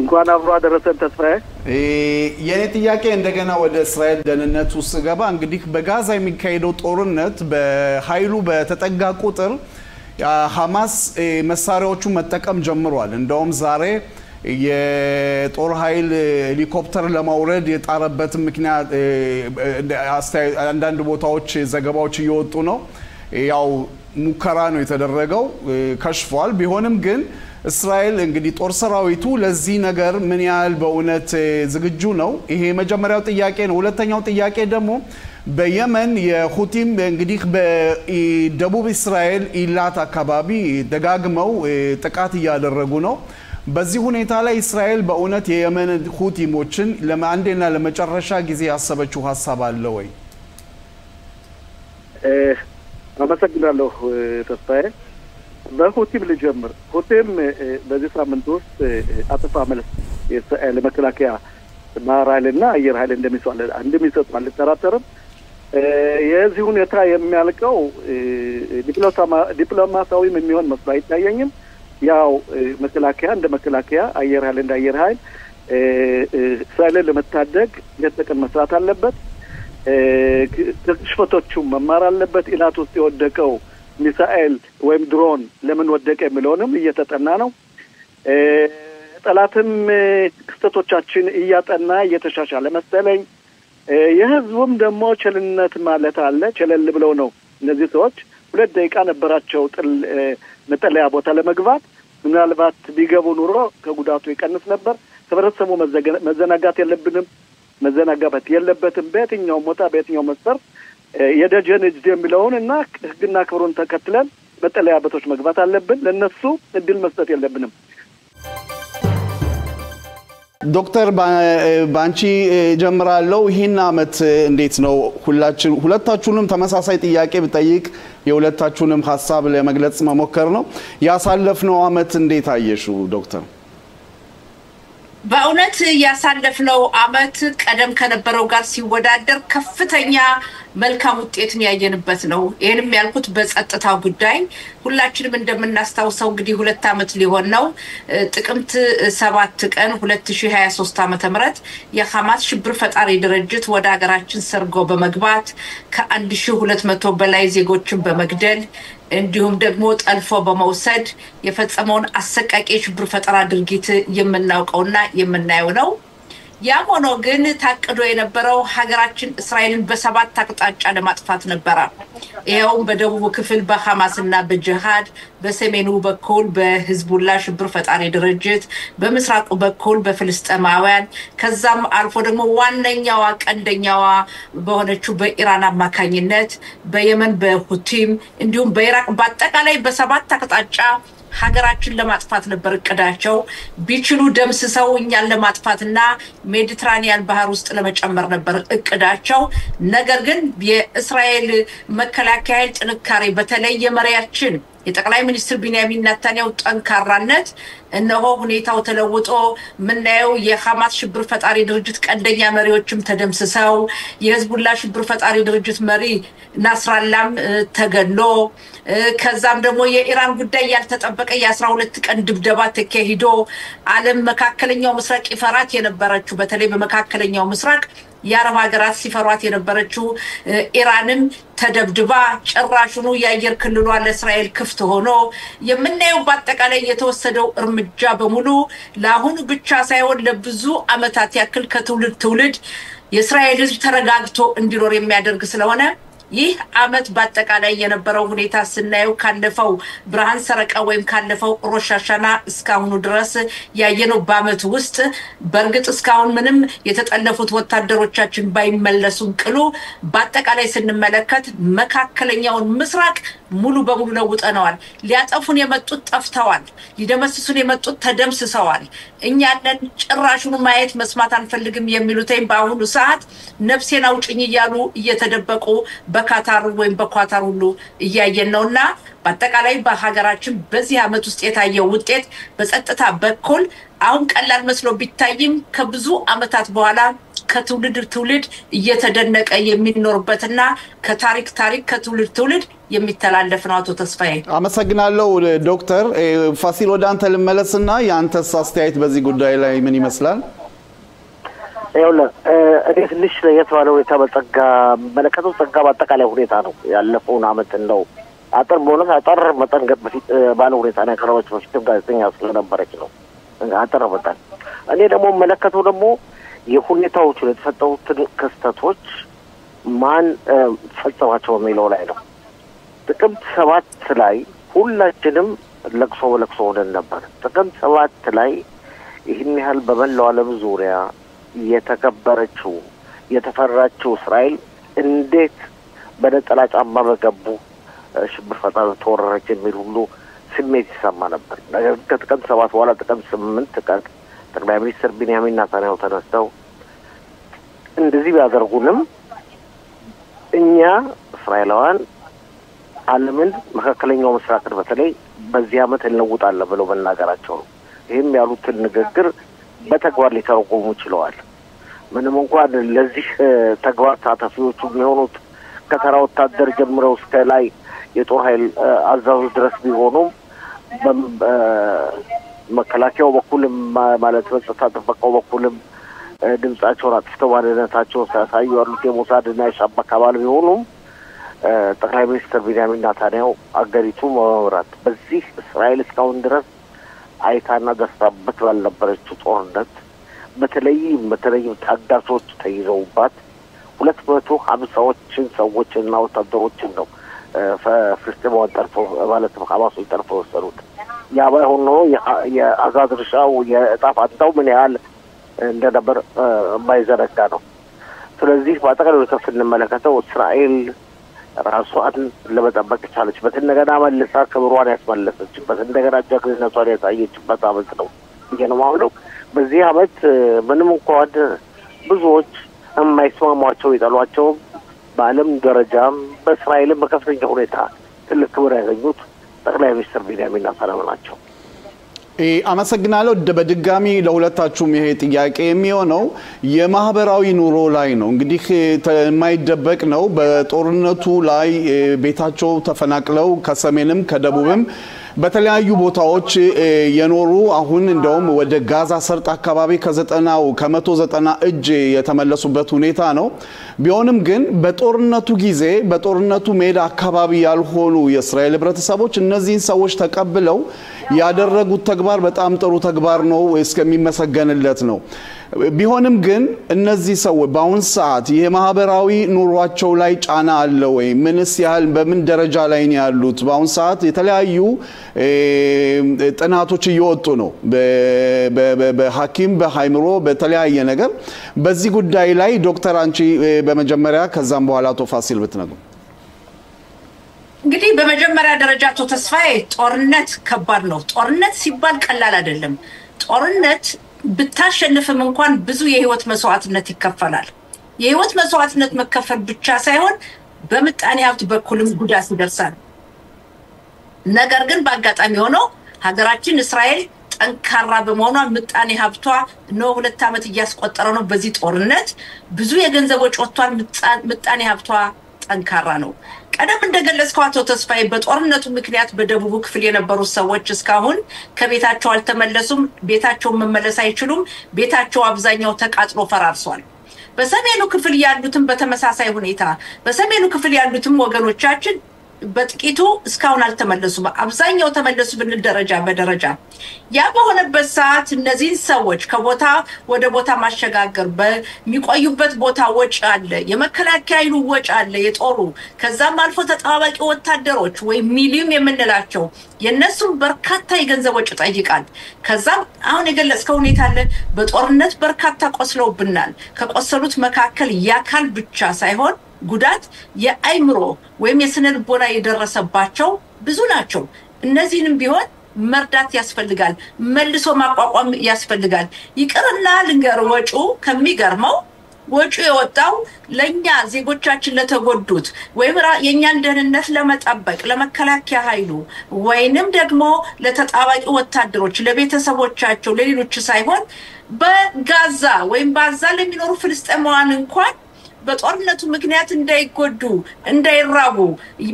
እንኳን አብሮ አደረሰን ተስፋዬ
የኔ ጥያቄ እንደገና ወደ እስራኤል ደህንነት ውስጥ ገባ እንግዲህ በጋዛ የሚካሄደው ጦርነት በኃይሉ በተጠጋ ቁጥር ሐማስ መሳሪያዎቹን መጠቀም ጀምሯል እንደውም ዛሬ የጦር ኃይል ሄሊኮፕተር ለማውረድ የጣረበት ምክንያት አንዳንድ ቦታዎች ዘገባዎች እየወጡ ነው ያው ሙከራ ነው የተደረገው ከሽፏል ቢሆንም ግን እስራኤል እንግዲህ ጦር ሰራዊቱ ለዚህ ነገር ምን ያህል በእውነት ዝግጁ ነው ይሄ መጀመሪያው ጥያቄ ነው ሁለተኛው ጥያቄ ደግሞ በየመን የሁቲም እንግዲህ በደቡብ እስራኤል ኢላት አካባቢ ደጋግመው ጥቃት እያደረጉ ነው በዚህ ሁኔታ ላይ እስራኤል በእውነት የየመን ሁቲሞችን ለማንዴና ለመጨረሻ ጊዜ ያሰበችው ሐሳብ አለ ወይ
አመሰግናለሁ ተስፋዬ በሁቲም ልጀምር ሁቲም በዚህ ሳምንት ውስጥ አጥፋ መልስ የእስራኤል መከላከያ ባህር ኃይልና አየር ኃይል እንደሚሰጡ አልጠራጠርም የዚህ ሁኔታ የሚያልቀው ዲፕሎማሲያዊም የሚሆን መስሎ አይታየኝም ያው መከላከያ እንደ መከላከያ አየር ኃይል እንደ አየር ኃይል እስራኤልን ለመታደግ ለተቀን መስራት አለበት ተሽፈቶቹ መማር አለበት ኢላት ውስጥ የወደቀው ሚሳኤል ወይም ድሮን ለምን ወደቀ የሚለውንም እየተጠና ነው ጠላትም ክስተቶቻችን እያጠና እየተሻሻለ መሰለኝ የህዝቡም ደግሞ ቸልነት ማለት አለ ቸለል ብለው ነው እነዚህ ሰዎች 2 ደቂቃ ነበራቸው መጠለያ ቦታ ለመግባት ምናልባት ቢገቡ ኑሮ ከጉዳቱ ይቀንስ ነበር ህብረተሰቡ መዘናጋት የለበትም በየትኛው ቦታ በየትኛው መስፈር የደጀን እጅ የሚለውንና ህግና ክብሩን ተከትለን መጠለያ ቤቶች መግባት አለብን ለነሱ እድል መስጠት የለብንም
ዶክተር ባንቺ ጀምራለው ይሄን አመት እንዴት ነው ሁለታችሁንም ተመሳሳይ ጥያቄ ብጠይቅ የሁለታችሁንም ሐሳብ ለመግለጽ መሞከር ነው ያሳለፍነው አመት እንዴት አየሹ ዶክተር
በእውነት ያሳለፍነው አመት ቀደም ከነበረው ጋር ሲወዳደር ከፍተኛ መልካም ውጤትን ያየንበት ነው ይሄንም ያልኩት በጸጥታው ጉዳይ ሁላችንም እንደምናስተዋውሰው እንግዲህ 2 አመት ሊሆን ነው ጥቅምት 7 ቀን 2023 ዓመተ ምህረት የሐማስ ሽብር ፈጣሪ ድርጅት ወደ ሀገራችን ሰርጎ በመግባት ከ1200 በላይ ዜጎችን በመግደል እንዲሁም ደግሞ ጠልፎ በመውሰድ የፈጸመውን አሰቃቂ ሽብር ፈጠራ ድርጊት የምናውቀውና የምናየው ነው ያም ሆኖ ግን ታቅዶ የነበረው ሀገራችን እስራኤልን በ7 አቅጣጫ ለማጥፋት ነበር ይሄው በደቡብ ክፍል በሐማስና በጂሃድ በሰሜኑ በኩል በህዝቡላ ሽብር ፈጣሪ ድርጅት በምስራቁ በኩል በፍልስጤማውያን ከዛም አልፎ ደግሞ ዋነኛው ቀንደኛው በሆነችው በኢራን አማካኝነት በየመን በሁቲም እንዲሁም በኢራቅ በአጠቃላይ በ7 አቅጣጫ ሀገራችን ለማጥፋት ነበር እቅዳቸው ቢችሉ ደምስሰው እኛን ለማጥፋትና ሜዲትራኒያን ባህር ውስጥ ለመጨመር ነበር እቅዳቸው ነገር ግን የእስራኤል መከላከያ ጥንካሬ በተለይ የመሪያችን የጠቅላይ ሚኒስትር ቢንያሚን ኔታንያሁ ጠንካራነት እነሆ ሁኔታው ተለውጦ ምናየው የሐማስ ሽብር ፈጣሪ ድርጅት ቀንደኛ መሪዎችም ተደምስሰው የህዝቡላ ሽብር ፈጣሪ ድርጅት መሪ ናስራላም ተገሎ ከዛም ደግሞ የኢራን ጉዳይ ያልተጠበቀ የ12 ቀን ድብደባ ተካሂዶ ዓለም መካከለኛው ምስራቅ ይፈራት የነበረችው በተለይ በመካከለኛው ምስራቅ የአረብ ሀገራት ሲፈሯት የነበረችው ኢራንም ተደብድባ ጭራሹኑ የአየር ክልሏ ለእስራኤል ክፍት ሆኖ የምናየው በአጠቃላይ የተወሰደው እርምጃ በሙሉ ለአሁኑ ብቻ ሳይሆን ለብዙ አመታት ያክል ከትውልድ የእስራኤል ህዝብ ተረጋግቶ እንዲኖር የሚያደርግ ስለሆነ ይህ አመት በአጠቃላይ የነበረው ሁኔታ ስናየው ካለፈው ብርሃን ሰረቀ ወይም ካለፈው ሮሻሻና እስካሁኑ ድረስ ያየነው በአመት ውስጥ በርግጥ እስካሁን ምንም የተጠለፉት ወታደሮቻችን ባይመለሱም ቅሉ በአጠቃላይ ስንመለከት መካከለኛውን ምስራቅ ሙሉ በሙሉ ለውጠናል ሊያጠፉን የመጡት ጠፍተዋል ሊደመስሱን የመጡት ተደምስሰዋል እኛንን ጭራሹን ማየት መስማት አንፈልግም የሚሉትኝ በአሁኑ ሰዓት ነፍሴን አውጭኝ ይያሉ እየተደበቁ በካታር ወይም በኳታር ሁሉ እያየን ነውና በአጠቃላይ በሀገራችን በዚህ ዓመት ውስጥ የታየው ውጤት በጸጥታ በኩል አሁን ቀላል መስሎ ቢታይም ከብዙ ዓመታት በኋላ ከትውልድ ትውልድ እየተደነቀ የሚኖርበትና ከታሪክ ከትውልድ ትውልድ የሚተላለፍ ነው። አቶ ተስፋዬ
አመሰግናለሁ። ዶክተር ፋሲል ወደ አንተ ልመለስና ያንተስ አስተያየት በዚህ ጉዳይ ላይ ምን ይመስላል?
ይኸውልህ እኔ ትንሽ የተባለ ሁኔታ በጸጋ መለከቱ ጸጋ በአጠቃላይ ሁኔታ ነው ያለፈውን ዓመት እንደው አጠር በሆነ አጠር መጠን በፊት ባለ ሁኔታ ነው ያቀረበች በፊትም ጋዜጠኛ ስለነበረች ነው አጠር መጠን እኔ ደግሞ መለከቱ ደግሞ የሁኔታዎቹ የተፈጠሩትን ክስተቶች ማን ፈጸማቸው የሚለው ላይ ነው። ጥቅምት 7 ላይ ሁላችንም ለቅሶ ሆነን ነበር። ጥቅምት 7 ላይ ይህን ያህል በመላው ዓለም ዙሪያ የተከበረችው የተፈራችው እስራኤል እንዴት በነጠላ ጫማ በገቡ ሽብር ፈጣሪ ተወረረች የሚል ሁሉ ስሜት ይሰማ ነበር። ነገር ግን ከጥቅምት 7 በኋላ ጥቅምት 8 ቀን ጠቅላይ ሚኒስትር ቢንያሚን ኔታንያሁ ተነስተው እንደዚህ ቢያደርጉንም እኛ እስራኤላውያን ዓለምን መካከለኛው ምስራቅን በተለይ በዚህ ዓመት እንለውጣለን ብለው መናገራቸው ነው። ይህም ያሉትን ንግግር በተግባር ሊተረጎሙ ችለዋል። ምንም እንኳን ለዚህ ተግባር ተሳታፊዎቹ የሚሆኑት ከተራ ወታደር ጀምረው እስከ ላይ የጦር ኃይል አዛዦች ድረስ ቢሆኑም መከላከያው በኩልም ማለት በጸጥታ ጥበቃው በኩልም ድምጻቸውን አጥፍተው ማንነታቸውን ሲያሳዩ ያሉት የሞሳድና የሻባክ አባል ቢሆኑም ጠቅላይ ሚኒስትር ቢንያሚን ኔታንያሁ አገሪቱ መምራት በዚህ እስራኤል እስካሁን ድረስ አይታና ደርሳበት ባልነበረችው ጦርነት በተለይም ታጋቾች ተይዘውባት 250 ሰዎችና ወታደሮችን ነው ፍልስጤማውያን ጠርፎ ማለት ሐማሶች ጠርፎ ወሰዱት። ያ ባይሆን ነው የአዛ ድርሻው የዕጣ ፈንታው ምን ያህል እንደነበር የማይዘነጋ ነው። ስለዚህ በአጠቃላይ ከፍ እንመለከተው እስራኤል ራሷን ለመጠበቅ ቻለችበት እንደገና መልሳ ክብሯን ያስመለሰችበት እንደገና ጀግንነቷን ያሳየችበት ዓመት ነው ነው። በዚህ ዓመት ምንም እንኳን ብዙዎች የማይስማሟቸው ይጠሏቸው በዓለም ደረጃም በእስራኤልም በከፍተኛ ሁኔታ ትልቅ ክብር ያገኙት ጠቅላይ ሚኒስትር ቢንያሚን ኔታንያሁ ናቸው።
አመሰግናለሁ። በድጋሚ ለሁለታችሁም ይሄ ጥያቄ የሚሆነው የማህበራዊ ኑሮ ላይ ነው። እንግዲህ የማይደበቅ ነው። በጦርነቱ ላይ ቤታቸው ተፈናቅለው ከሰሜንም ከደቡብም በተለያዩ ቦታዎች የኖሩ አሁን እንደውም ወደ ጋዛ ሰርጥ አካባቢ ከ190 እጅ የተመለሱበት ሁኔታ ነው። ቢሆንም ግን በጦርነቱ ጊዜ በጦርነቱ ሜዳ አካባቢ ያልሆኑ የእስራኤል ህብረተሰቦች እነዚህን ሰዎች ተቀብለው ያደረጉት ተግባር በጣም ጥሩ ተግባር ነው እስከሚመሰገንለት ነው። ቢሆንም ግን እነዚህ ሰዎች በአሁን ሰዓት የማህበራዊ ኑሯቸው ላይ ጫና አለ ወይ? ምንስ ያህል በምን ደረጃ ላይ ነው ያሉት? በአሁን ሰዓት የተለያዩ ጥናቶች እየወጡ ነው በሐኪም በሃይምሮ በተለያየ ነገር በዚህ ጉዳይ ላይ ዶክተር አንቺ በመጀመሪያ ከዛም በኋላ አቶ ፋሲል ብትነግሩ።
እንግዲህ በመጀመሪያ ደረጃ አቶ ተስፋዬ ጦርነት ከባድ ነው። ጦርነት ሲባል ቀላል አይደለም። ጦርነት ብታሸንፍም እንኳን ብዙ የህይወት መስዋዕትነት ይከፈላል። የህይወት መስዋዕትነት መከፈል ብቻ ሳይሆን በምጣኔ ሀብት በኩልም ጉዳት ይደርሳል። ነገር ግን በአጋጣሚ ሆኖ ሀገራችን እስራኤል ጠንካራ በመሆኗ ምጣኔ ሀብቷ ነው 2 ዓመት እያስቆጠረ ነው። በዚህ ጦርነት ብዙ የገንዘብ ወጪ ወጥቷል። ምጣኔ ሀብቷ ጠንካራ ነው። ቀደም እንደገለጽከው አቶ ተስፋዬ በጦርነቱ ምክንያት በደቡብ ክፍል የነበሩ ሰዎች እስካሁን ከቤታቸው አልተመለሱም። ቤታቸው መመለስ አይችሉም። ቤታቸው አብዛኛው ተቃጥሎ ፈራርሷል። በሰሜኑ ክፍል ያሉትም በተመሳሳይ ሁኔታ በሰሜኑ ክፍል ያሉትም ወገኖቻችን በጥቂቱ እስካሁን አልተመለሱም። አብዛኛው ተመለሱ ብንል ደረጃ በደረጃ ያ በሆነበት ሰዓት እነዚህን ሰዎች ከቦታ ወደ ቦታ ማሸጋገር በሚቆዩበት ቦታ ወጪ አለ፣ የመከላከያ ኃይሉ ወጪ አለ፣ የጦሩ ከዛም አልፎ ተጣባቂ ወታደሮች ወይ ሚሊዮን የምንላቸው የነሱም በርካታ የገንዘብ ወጪ ጠይቃል። ከዛም አሁን የገለጽከው ሁኔታ አለ። በጦርነት በርካታ ቆስለውብናል። ከቆሰሉት መካከል ያካል ብቻ ሳይሆን ጉዳት የአይምሮ ወይም የስነ ልቦና የደረሰባቸው ብዙ ናቸው። እነዚህንም ቢሆን መርዳት ያስፈልጋል፣ መልሶ ማቋቋም ያስፈልጋል። ይቅርና ልንገር ወጪው ከሚገርመው ወጪ የወጣው ለኛ ዜጎቻችን ለተጎዱት ወይም የኛን ደህንነት ለመጠበቅ ለመከላከያ ኃይሉ ወይንም ደግሞ ለተጣባቂ ወታደሮች ለቤተሰቦቻቸው ለሌሎች ሳይሆን በጋዛ ወይም ባዛ ለሚኖሩ ፍልስጤማውያን እንኳን በጦርነቱ ምክንያት እንዳይጎዱ እንዳይራቡ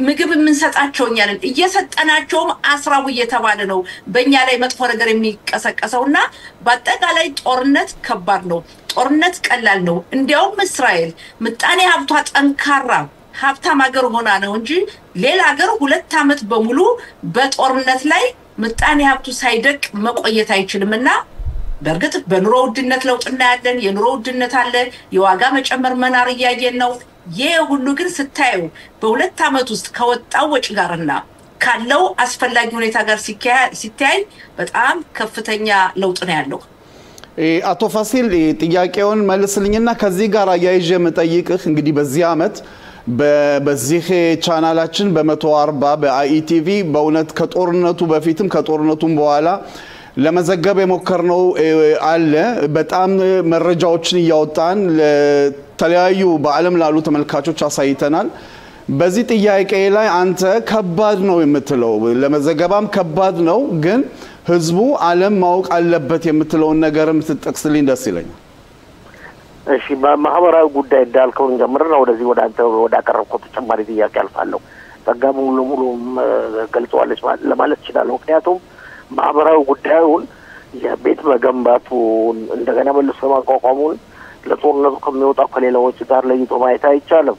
ምግብ የምንሰጣቸውኛልን እየሰጠናቸውም አስራቡ እየተባለ ነው በእኛ ላይ መጥፎ ነገር የሚቀሰቀሰውና በአጠቃላይ ጦርነት ከባድ ነው ጦርነት ቀላል ነው እንዲያውም እስራኤል ምጣኔ ሀብቷ ጠንካራ ሀብታም ሀገር ሆና ነው እንጂ ሌላ ሀገር 2 ዓመት በሙሉ በጦርነት ላይ ምጣኔ ሀብቱ ሳይደቅ መቆየት አይችልምና በርግጥ በኑሮ ውድነት ለውጥና ያለን የኑሮ ውድነት አለ የዋጋ መጨመር መናር ያያየን ነው የሁሉ ግን ስታዩ በ2 ዓመት ውስጥ ከወጣው ወጪ ጋርና ካለው አስፈላጊ ሁኔታ ጋር ሲታይ በጣም ከፍተኛ ለውጥ ነው ያለው
አቶ ፋሲል ጥያቄውን መልስልኝና ከዚህ ጋር ያይዤ መጠይቅህ እንግዲህ በዚህ ዓመት በዚህ ቻናላችን በ140 በአይቲቪ በእውነት ከጦርነቱ በፊትም ከጦርነቱም በኋላ ለመዘገብ የሞከርነው አለ በጣም መረጃዎችን ያወጣን ለተለያዩ በአለም ላሉ ተመልካቾች አሳይተናል በዚህ ጥያቄ ላይ አንተ ከባድ ነው የምትለው ለመዘገባም ከባድ ነው ግን ህዝቡ ዓለም ማወቅ አለበት የምትለው ነገርም ትጠቅስልኝ ደስ ይለኛል
እሺ በማህበራዊ ጉዳይ እንዳልከው እንጀምርና ወደዚህ ወደ አንተ ወደ አቀረብኩት ተጨማሪ ጥያቄ አልፋለሁ ተጋሙ ሙሉ ገልጸዋለች ለማለት ይችላል ምክንያቱም ማህበራዊ ጉዳዩን የቤት መገንባቱን እንደገና መልሶ ማቋቋሙን ለጦርነቱ ከሚወጣው ከሌላዎች ጋር ለይቶ ማየት አይቻልም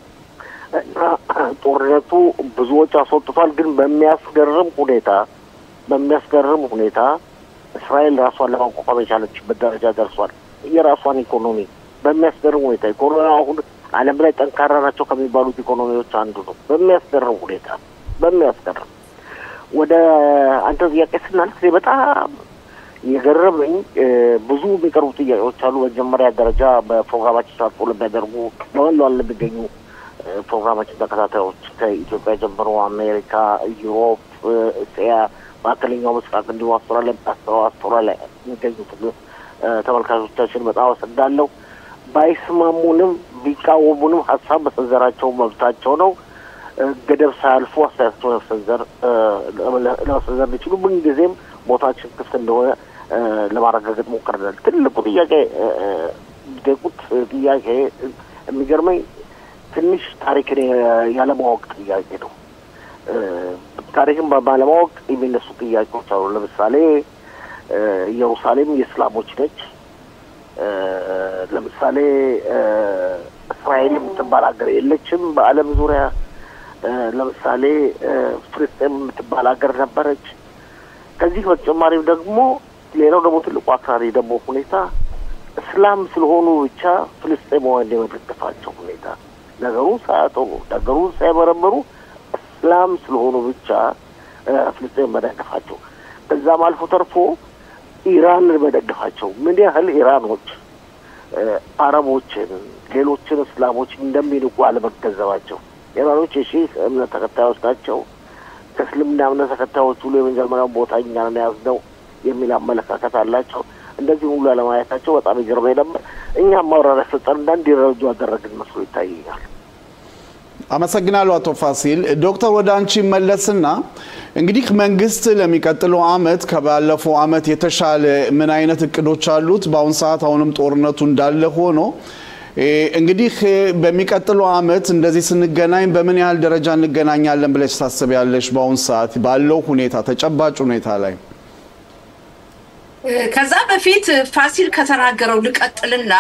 እና ጦርነቱ ብዙዎች አስወጥቷል ግን በሚያስገርም ሁኔታ እስራኤል ራሷን ለማቋቋም የቻለችበት ደረጃ ደርሷል የራሷን ኢኮኖሚ በሚያስገርም ሁኔታ ኢኮኖሚ አሁን ዓለም ላይ ጠንካራ ናቸው ከሚባሉት ኢኮኖሚዎች አንዱ ነው በሚያስገርም ሁኔታ ወደ አንተ ጥያቄ ስናልፍ በጣም የገረመኝ ብዙ የሚቀርቡ ጥያቄዎች አሉ በመጀመሪያ ደረጃ በፕሮግራማችን ተሳትፎ ለሚያደርጉ ለወንዶ ለሚገኙ ፕሮግራማችን ተከታታዮች ከኢትዮጵያ ጀምሮ አሜሪካ ዩሮፕ እስያ ማዕከለኛው ምስራቅ እንዲሁ አውስትራሊያ የሚገኙት ተመልካቾቻችን በጣም አመሰግናለሁ ባይስማሙንም ቢቃወሙንም ሀሳብ በሰንዘራቸው መብታቸው ነው ገደብ ሳያልፉ አስተያየታቸውን ለመሰንዘር ቢችሉ ምንጊዜም ቦታችን ክፍት እንደሆነ ለማረጋገጥ ሞክረናል ትልቁ ጥያቄ የሚገርመኝ ትንሽ ታሪክን ያለማወቅ ጥያቄ ነው ታሪክን ባለማወቅ የሚነሱ ጥያቄዎች አሉ ለምሳሌ ኢየሩሳሌም የእስላሞች ነች ለምሳሌ እስራኤል የምትባል ሀገር የለችም በአለም ዙሪያ ለምሳሌ ፍልስጤም የምትባል ሀገር ነበረች ከዚህ በተጨማሪ ደግሞ ሌላው ደግሞ ትልቁ አክራሪ ደግሞ ሁኔታ እስላም ስለሆኑ ብቻ ፍልስጤማውያን የመደገፋቸው ሁኔታ ነገሩን ሳይመረምሩ እስላም ስለሆኑ ብቻ ፍልስጤም መደገፋቸው ከዛም አልፎ ተርፎ ኢራንን መደገፋቸው ምን ያህል ኢራኖች አረቦችን ሌሎችን እስላሞች እንደሚንቁ አለመገንዘባቸው ኢራኖች የሺህ እምነት ተከታዮች ናቸው ከእስልምና እምነት ተከታዮች ሁሉ የመጀመሪያው ቦታ እኛ ነን ያዝነው የሚል አመለካከት አላቸው እንደዚህ ሁሉ አለማየታቸው በጣም ይገርመኝ ነበር እኛም ማውራሪያ ሰጠን እንዲረዱ ያደረግን መስሎ ይታየኛል
አመሰግናለሁ አቶ ፋሲል ዶክተር ወደ አንቺ መለስና እንግዲህ መንግስት ለሚቀጥለው አመት ከባለፈው አመት የተሻለ ምን አይነት እቅዶች አሉት በአሁን ሰዓት አሁንም ጦርነቱ እንዳለ ሆኖ እንግዲህ በሚቀጥለው አመት እንደዚህ ስንገናኝ በምን ያህል ደረጃ እንገናኛለን ብለሽ ታስቢያለሽ በአሁን ሰዓት ባለው ሁኔታ ተጨባጭ ሁኔታ ላይ
ከዛ በፊት ፋሲል ከተናገረው ልቀጥልና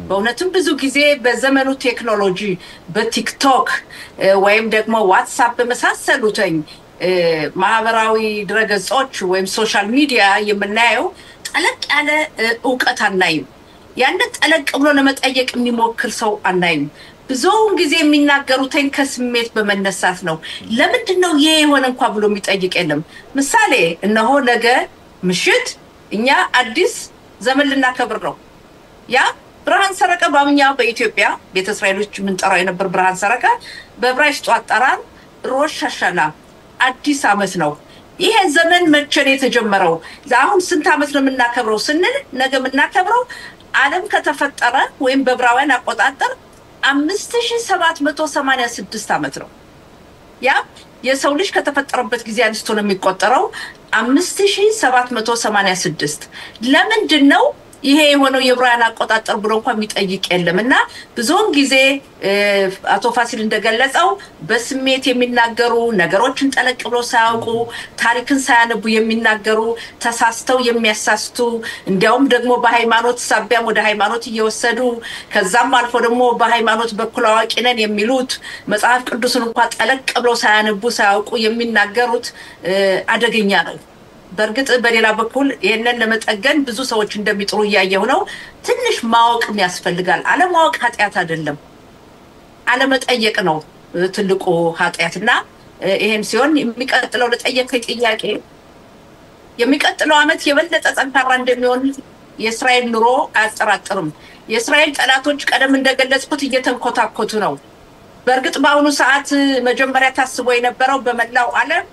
በእውነትም ብዙ ጊዜ በዘመኑ ቴክኖሎጂ በቲክቶክ ወይም ደግሞ ዋትስአፕ በመሳሰሉትኝ ማህበራዊ ድረገጾች ወይም ሶሻል ሚዲያ የምናየው ጠለቅ ያለ ዕውቀት አናይም ያን ጠለቅ ብሎ ለመጠየቅ የሚሞክር ሰው አናይም ብዙውን ጊዜ የሚናገሩትኝ ከስሜት በመነሳት ነው ለምንድነው ይሄ የሆነ እንኳን ብሎ የሚጠይቅ የለም ምሳሌ እነሆ ነገ ምሽት እኛ አዲስ ዘመን ልናከብር ነው ያ ብርሃን ሰረቀ ባምኛ በኢትዮጵያ ቤተ እስራኤሎች ምን ጠራው የነበር ብርሃን ሰረቀ በዕብራይስጡ አጠራር ሮሽ ሐሻና አዲስ አመት ነው ይሄ ዘመን መቼ ነው የተጀመረው አሁን ስንት አመት ነው የምናከብረው ስንል ነገ የምናከብረው ዓለም ከተፈጠረ ወይም በዕብራውያን አቆጣጠር 5786 ዓመት ነው። ያ የሰው ልጅ ከተፈጠረበት ጊዜ አንስቶ ነው የሚቆጠረው 5786 ለምንድን ነው ይሄ የሆነው የዕብራውያን አቆጣጠር ብሎ እንኳን የሚጠይቅ የለምና ብዙውን ጊዜ አቶ ፋሲል እንደገለጸው በስሜት የሚናገሩ ነገሮችን ጠለቅ ብሎ ሳያውቁ ታሪክን ሳያነቡ የሚናገሩ ተሳስተው የሚያሳስቱ እንዲያውም ደግሞ በሃይማኖት ሳቢያም ወደ ሃይማኖት እየወሰዱ ከዛም አልፎ ደግሞ በሃይማኖት በኩል አዋቂ ነን የሚሉት መጽሐፍ ቅዱስን እንኳን ጠለቅ ብሎ ሳያነቡ ሳያውቁ የሚናገሩት አደገኛ ነው። በርግጥ በሌላ በኩል ይሄንን ለመጠገን ብዙ ሰዎች እንደሚጥሩ ያየው ነው። ትንሽ ማወቅም ያስፈልጋል። አለማወቅ ኃጢያት አይደለም፣ አለመጠየቅ ነው ትልቁ ኃጢያትና ይሄም ሲሆን የሚቀጥለው ለጠየቀኝ ጥያቄ የሚቀጥለው አመት የበለጠ ጠንካራ እንደሚሆን የእስራኤል ኑሮ አያጠራጥርም። የእስራኤል ጠላቶች ቀደም እንደገለጽኩት እየተንኮታኮቱ ነው። በርግጥ በአሁኑ ሰዓት መጀመሪያ ታስቦ የነበረው በመላው ዓለም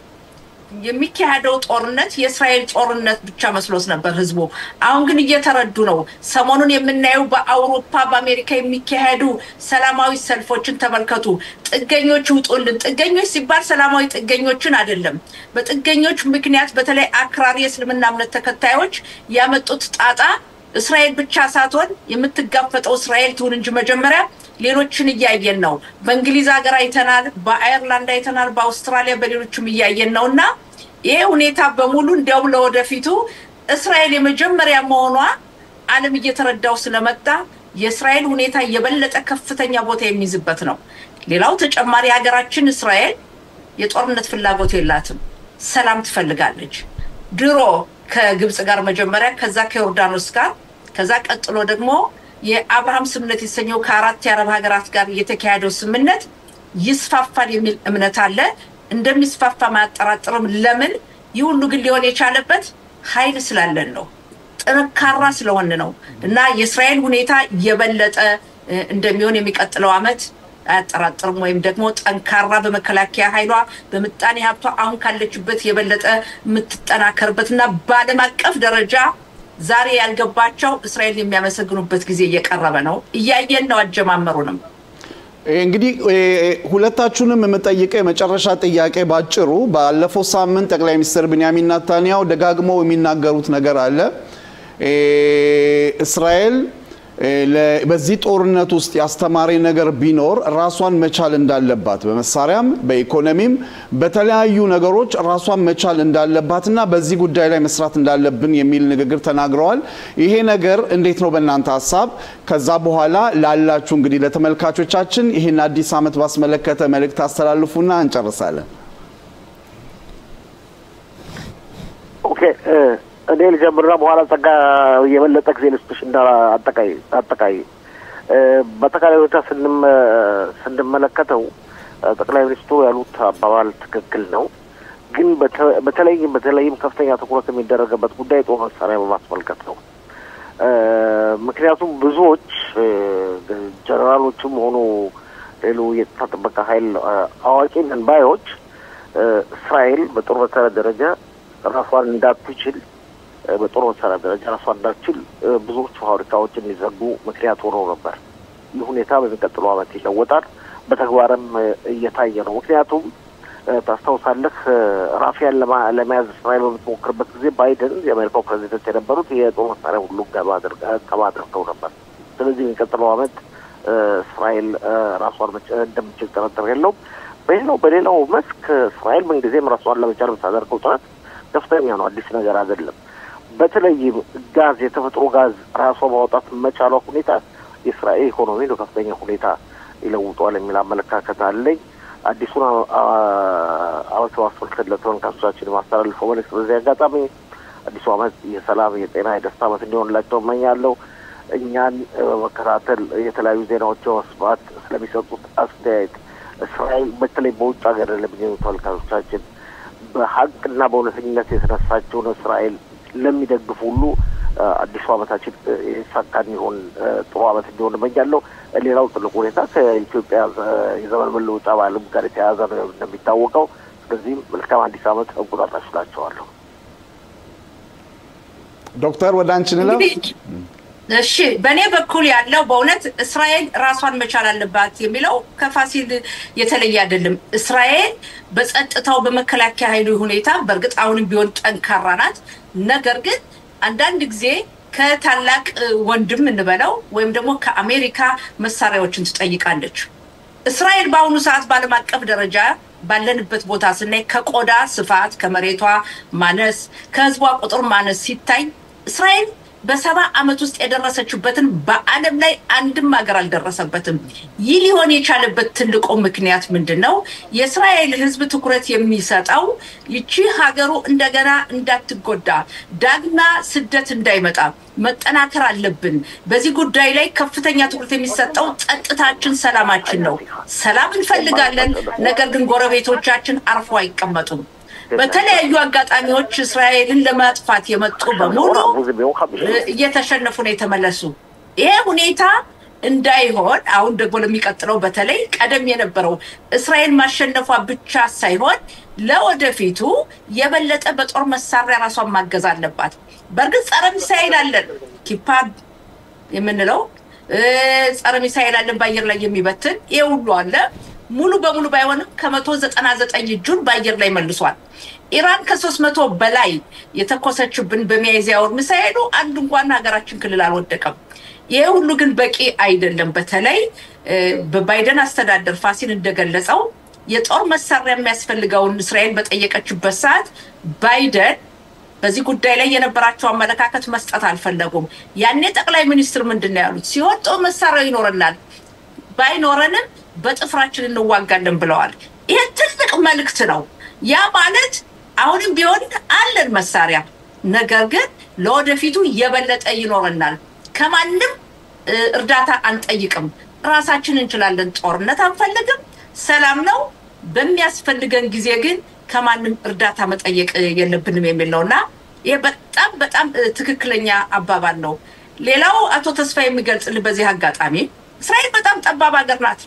የሚካሄደው ጦርነት የእስራኤል ጦርነት ብቻ መስሎስ ነበር ህዝቡ። አሁን ግን እየተረዱ ነው። ሰሞኑን የምናየው በአውሮፓ በአሜሪካ የሚካሄዱ ሰላማዊ ሰልፎችን ተመልከቱ። ጥገኞች ውጡልን። ጥገኞች ሲባል ሰላማዊ ጥገኞችን አይደለም። በጥገኞች ምክንያት በተለይ አክራሪ የእስልምና እምነት ተከታዮች ያመጡት ጣጣ እስራኤል ብቻ ሳትሆን የምትጋፈጠው እስራኤል ትሁን እንጂ መጀመሪያ ሌሎችን እያየን ነው። በእንግሊዝ ሀገር አይተናል፣ በአየርላንድ አይተናል፣ በአውስትራሊያ በሌሎችም እያየን ነውና ይሄ ሁኔታ በሙሉ እንዲያው ለወደፊቱ እስራኤል የመጀመሪያ መሆኗ ዓለም እየተረዳው ስለመጣ የእስራኤል ሁኔታ የበለጠ ከፍተኛ ቦታ የሚይዝበት ነው። ሌላው ተጨማሪ ሀገራችን እስራኤል የጦርነት ፍላጎት የላትም፣ ሰላም ትፈልጋለች። ድሮ ከግብጽ ጋር መጀመሪያ ከዛ ከዮርዳኖስ ጋር ከዛ ቀጥሎ ደግሞ የአብርሃም ስምምነት የተሰኘው ከአራት የአረብ ሀገራት ጋር የተካሄደው ስምምነት ይስፋፋል የሚል እምነት አለ። እንደሚስፋፋ ማጠራጠርም ለምን ይሁሉ ግን ሊሆን የቻለበት ኃይል ስላለን ነው፣ ጥንካራ ስለሆነ ነው እና የእስራኤል ሁኔታ የበለጠ እንደሚሆን የሚቀጥለው አመት አያጠራጥርም። ወይም ደግሞ ጠንካራ በመከላከያ ኃይሏ በምጣኔ ሀብቷ አሁን ካለችበት የበለጠ የምትጠናከርበትና በዓለም አቀፍ ደረጃ ዛሬ ያልገባቸው እስራኤል የሚያመሰግኑበት ጊዜ እየቀረበ ነው። እያየን ነው አጀማመሩንም።
እንግዲህ ሁለታችሁንም የምጠይቀው የመጨረሻ ጥያቄ ባጭሩ ባለፈው ሳምንት ጠቅላይ ሚኒስትር ቤንያሚን ኔታንያሁ ደጋግመው የሚናገሩት ነገር አለ። እስራኤል በዚህ ጦርነት ውስጥ ያስተማሪ ነገር ቢኖር ራሷን መቻል እንዳለባት በመሳሪያም በኢኮኖሚም በተለያዩ ነገሮች ራሷን መቻል እንዳለባትና በዚህ ጉዳይ ላይ መስራት እንዳለብን የሚል ንግግር ተናግረዋል። ይሄ ነገር እንዴት ነው በእናንተ ሐሳብ? ከዛ በኋላ ላላችሁ እንግዲህ ለተመልካቾቻችን ይሄን አዲስ አመት ባስመለከተ መልእክት አስተላልፉና እንጨርሳለን።
ኦኬ እኔ ልጀምርና በኋላ ጸጋ የበለጠ ጊዜ ልስጥሽ እና አጠቃይ በተካለ ሁኔታ ስንመለከተው ጠቅላይ ሚኒስትሩ ያሉት አባባል ትክክል ነው። ግን በተለይም ከፍተኛ ትኩረት የሚደረግበት ጉዳይ ጦር መሳሪያ በማስመልከት ነው። ምክንያቱም ብዙዎች ጀነራሎችም ሆኑ ሌሎ የጸጥታ ጥበቃ ኃይል አዋቂ ነን ባዮች እስራኤል በጦር መሳሪያ ደረጃ ራሷን እንዳትችል በጦር መሳሪያ ደረጃ ራሷን እንዳትችል ብዙዎች ፋብሪካዎች እንዲዘጉ ምክንያት ሆኖ ነበር። ይህ ሁኔታ በሚቀጥለው ዓመት ይለወጣል፣ በተግባርም እየታየ ነው። ምክንያቱም ታስታውሳለህ ራፊያን ለመያዝ እስራኤል በምትሞክርበት ጊዜ ባይደን የአሜሪካው ፕሬዚደንት የነበሩት የጦር መሳሪያ ሁሉ ገባ አድርገው ነበር። ስለዚህ የሚቀጥለው ዓመት እስራኤል ራሷን እንደምትችል ጥርጥር የለውም። በሌላው መስክ እስራኤል ምንጊዜም ራሷን ለመቻል የምታደርገው ጥረት ከፍተኛ ነው፣ አዲስ ነገር አይደለም። በተለይም ጋዝ የተፈጥሮ ጋዝ ራሷ ማውጣት መቻሏ ሁኔታ የእስራኤል ኢኮኖሚ በከፍተኛ ሁኔታ ይለውጣል የሚል አመለካከት አለኝ። አዲሱን ዓመት ማስመልከት ለተመልካቾቻችን ማስተላለፈው መልዕክት በዚህ አጋጣሚ አዲሱ ዓመት የሰላም፣ የጤና፣ የደስታ ዓመት እንዲሆንላቸው እመኛለሁ። እኛን በመከታተል የተለያዩ ዜናዎች መስማት ስለሚሰጡት አስተያየት እስራኤል በተለይ በውጭ ሀገር ለሚገኙ ተመልካቾቻችን በሀቅና በእውነተኝነት የተነሳቸውን እስራኤል ለሚደግፉ ሁሉ አዲሱ ዓመታችን የተሳካ እንዲሆን ጥሩ ዓመት እንዲሆን እመኛለሁ። ሌላው ትልቁ ሁኔታ ከኢትዮጵያ የዘመን መለወጫ በዓልም ጋር የተያያዘ ነው እንደሚታወቀው። ስለዚህም መልካም አዲስ ዓመት እንቁጣጣሽ እላቸዋለሁ።
ዶክተር ወደ አንቺ እንለፍ።
እሺ በኔ በኩል ያለው በእውነት እስራኤል ራሷን መቻል አለባት የሚለው ከፋሲል የተለየ አይደለም። እስራኤል በጸጥታው በመከላከያ ኃይሉ ሁኔታ በርግጥ አሁንም ቢሆን ጠንካራ ናት። ነገር ግን አንዳንድ ጊዜ ከታላቅ ወንድም እንበለው ወይም ደግሞ ከአሜሪካ መሳሪያዎችን ትጠይቃለች። እስራኤል በአሁኑ ሰዓት ባለም አቀፍ ደረጃ ባለንበት ቦታ ስናይ ከቆዳ ስፋት ከመሬቷ ማነስ ከህዝቧ ቁጥር ማነስ ሲታይ እስራኤል በ70 ዓመት ውስጥ የደረሰችበትን በዓለም ላይ አንድም ሀገር አልደረሰበትም። ይህ ሊሆን የቻለበት ትልቁ ምክንያት ምንድነው? የእስራኤል ህዝብ ትኩረት የሚሰጠው ይቺ ሀገሩ እንደገና እንዳትጎዳ ዳግማ ስደት እንዳይመጣ መጠናከር አለብን። በዚህ ጉዳይ ላይ ከፍተኛ ትኩረት የሚሰጠው ጸጥታችን ሰላማችን ነው። ሰላም እንፈልጋለን፣ ነገር ግን ጎረቤቶቻችን አርፎ አይቀመጡም። በተለያዩ አጋጣሚዎች እስራኤልን ለማጥፋት የመጡ በሙሉ እየተሸነፉ ነው የተመለሱ። ይሄ ሁኔታ እንዳይሆን አሁን ደግሞ ለሚቀጥለው በተለይ ቀደም የነበረው እስራኤል ማሸነፏ ብቻ ሳይሆን ለወደፊቱ የበለጠ በጦር መሳሪያ ራሷን ማገዝ አለባት። በርግጥ ጸረ ሚሳኤል አለን ኪፓድ የምንለው ጸረ ሚሳኤል አለን በአየር ላይ የሚበትን ይሄ ሁሉ አለ። ሙሉ በሙሉ ባይሆንም ከ199 እጁን በአየር ላይ መልሷል። ኢራን ከ300 በላይ የተኮሰችብን በሚያዝያ ወር ሚሳኤሉ አንድ እንኳን ሀገራችን ክልል አልወደቀም። ይሄ ሁሉ ግን በቂ አይደለም። በተለይ በባይደን አስተዳደር ፋሲል እንደገለጸው የጦር መሳሪያ የሚያስፈልገውን እስራኤል በጠየቀችበት ሰዓት ባይደን በዚህ ጉዳይ ላይ የነበራቸው አመለካከት መስጠት አልፈለጉም። ያኔ ጠቅላይ ሚኒስትር ምንድነው ያሉት? ሲሆን ጦር መሳሪያ ይኖርናል፣ ባይኖረንም በጥፍራችን እንዋጋለን ብለዋል። ይሄ ትልቅ መልእክት ነው። ያ ማለት አሁንም ቢሆን አለን መሳሪያ፣ ነገር ግን ለወደፊቱ የበለጠ ይኖርናል። ከማንም እርዳታ አንጠይቅም፣ ራሳችን እንችላለን። ጦርነት አንፈልግም፣ ሰላም ነው። በሚያስፈልገን ጊዜ ግን ከማንም እርዳታ መጠየቅ የለብንም የሚል ነውና ይሄ በጣም ትክክለኛ አባባል ነው። ሌላው አቶ ተስፋ የሚገልጽልህ በዚህ አጋጣሚ እስራኤል በጣም ጠባብ ሀገር ናት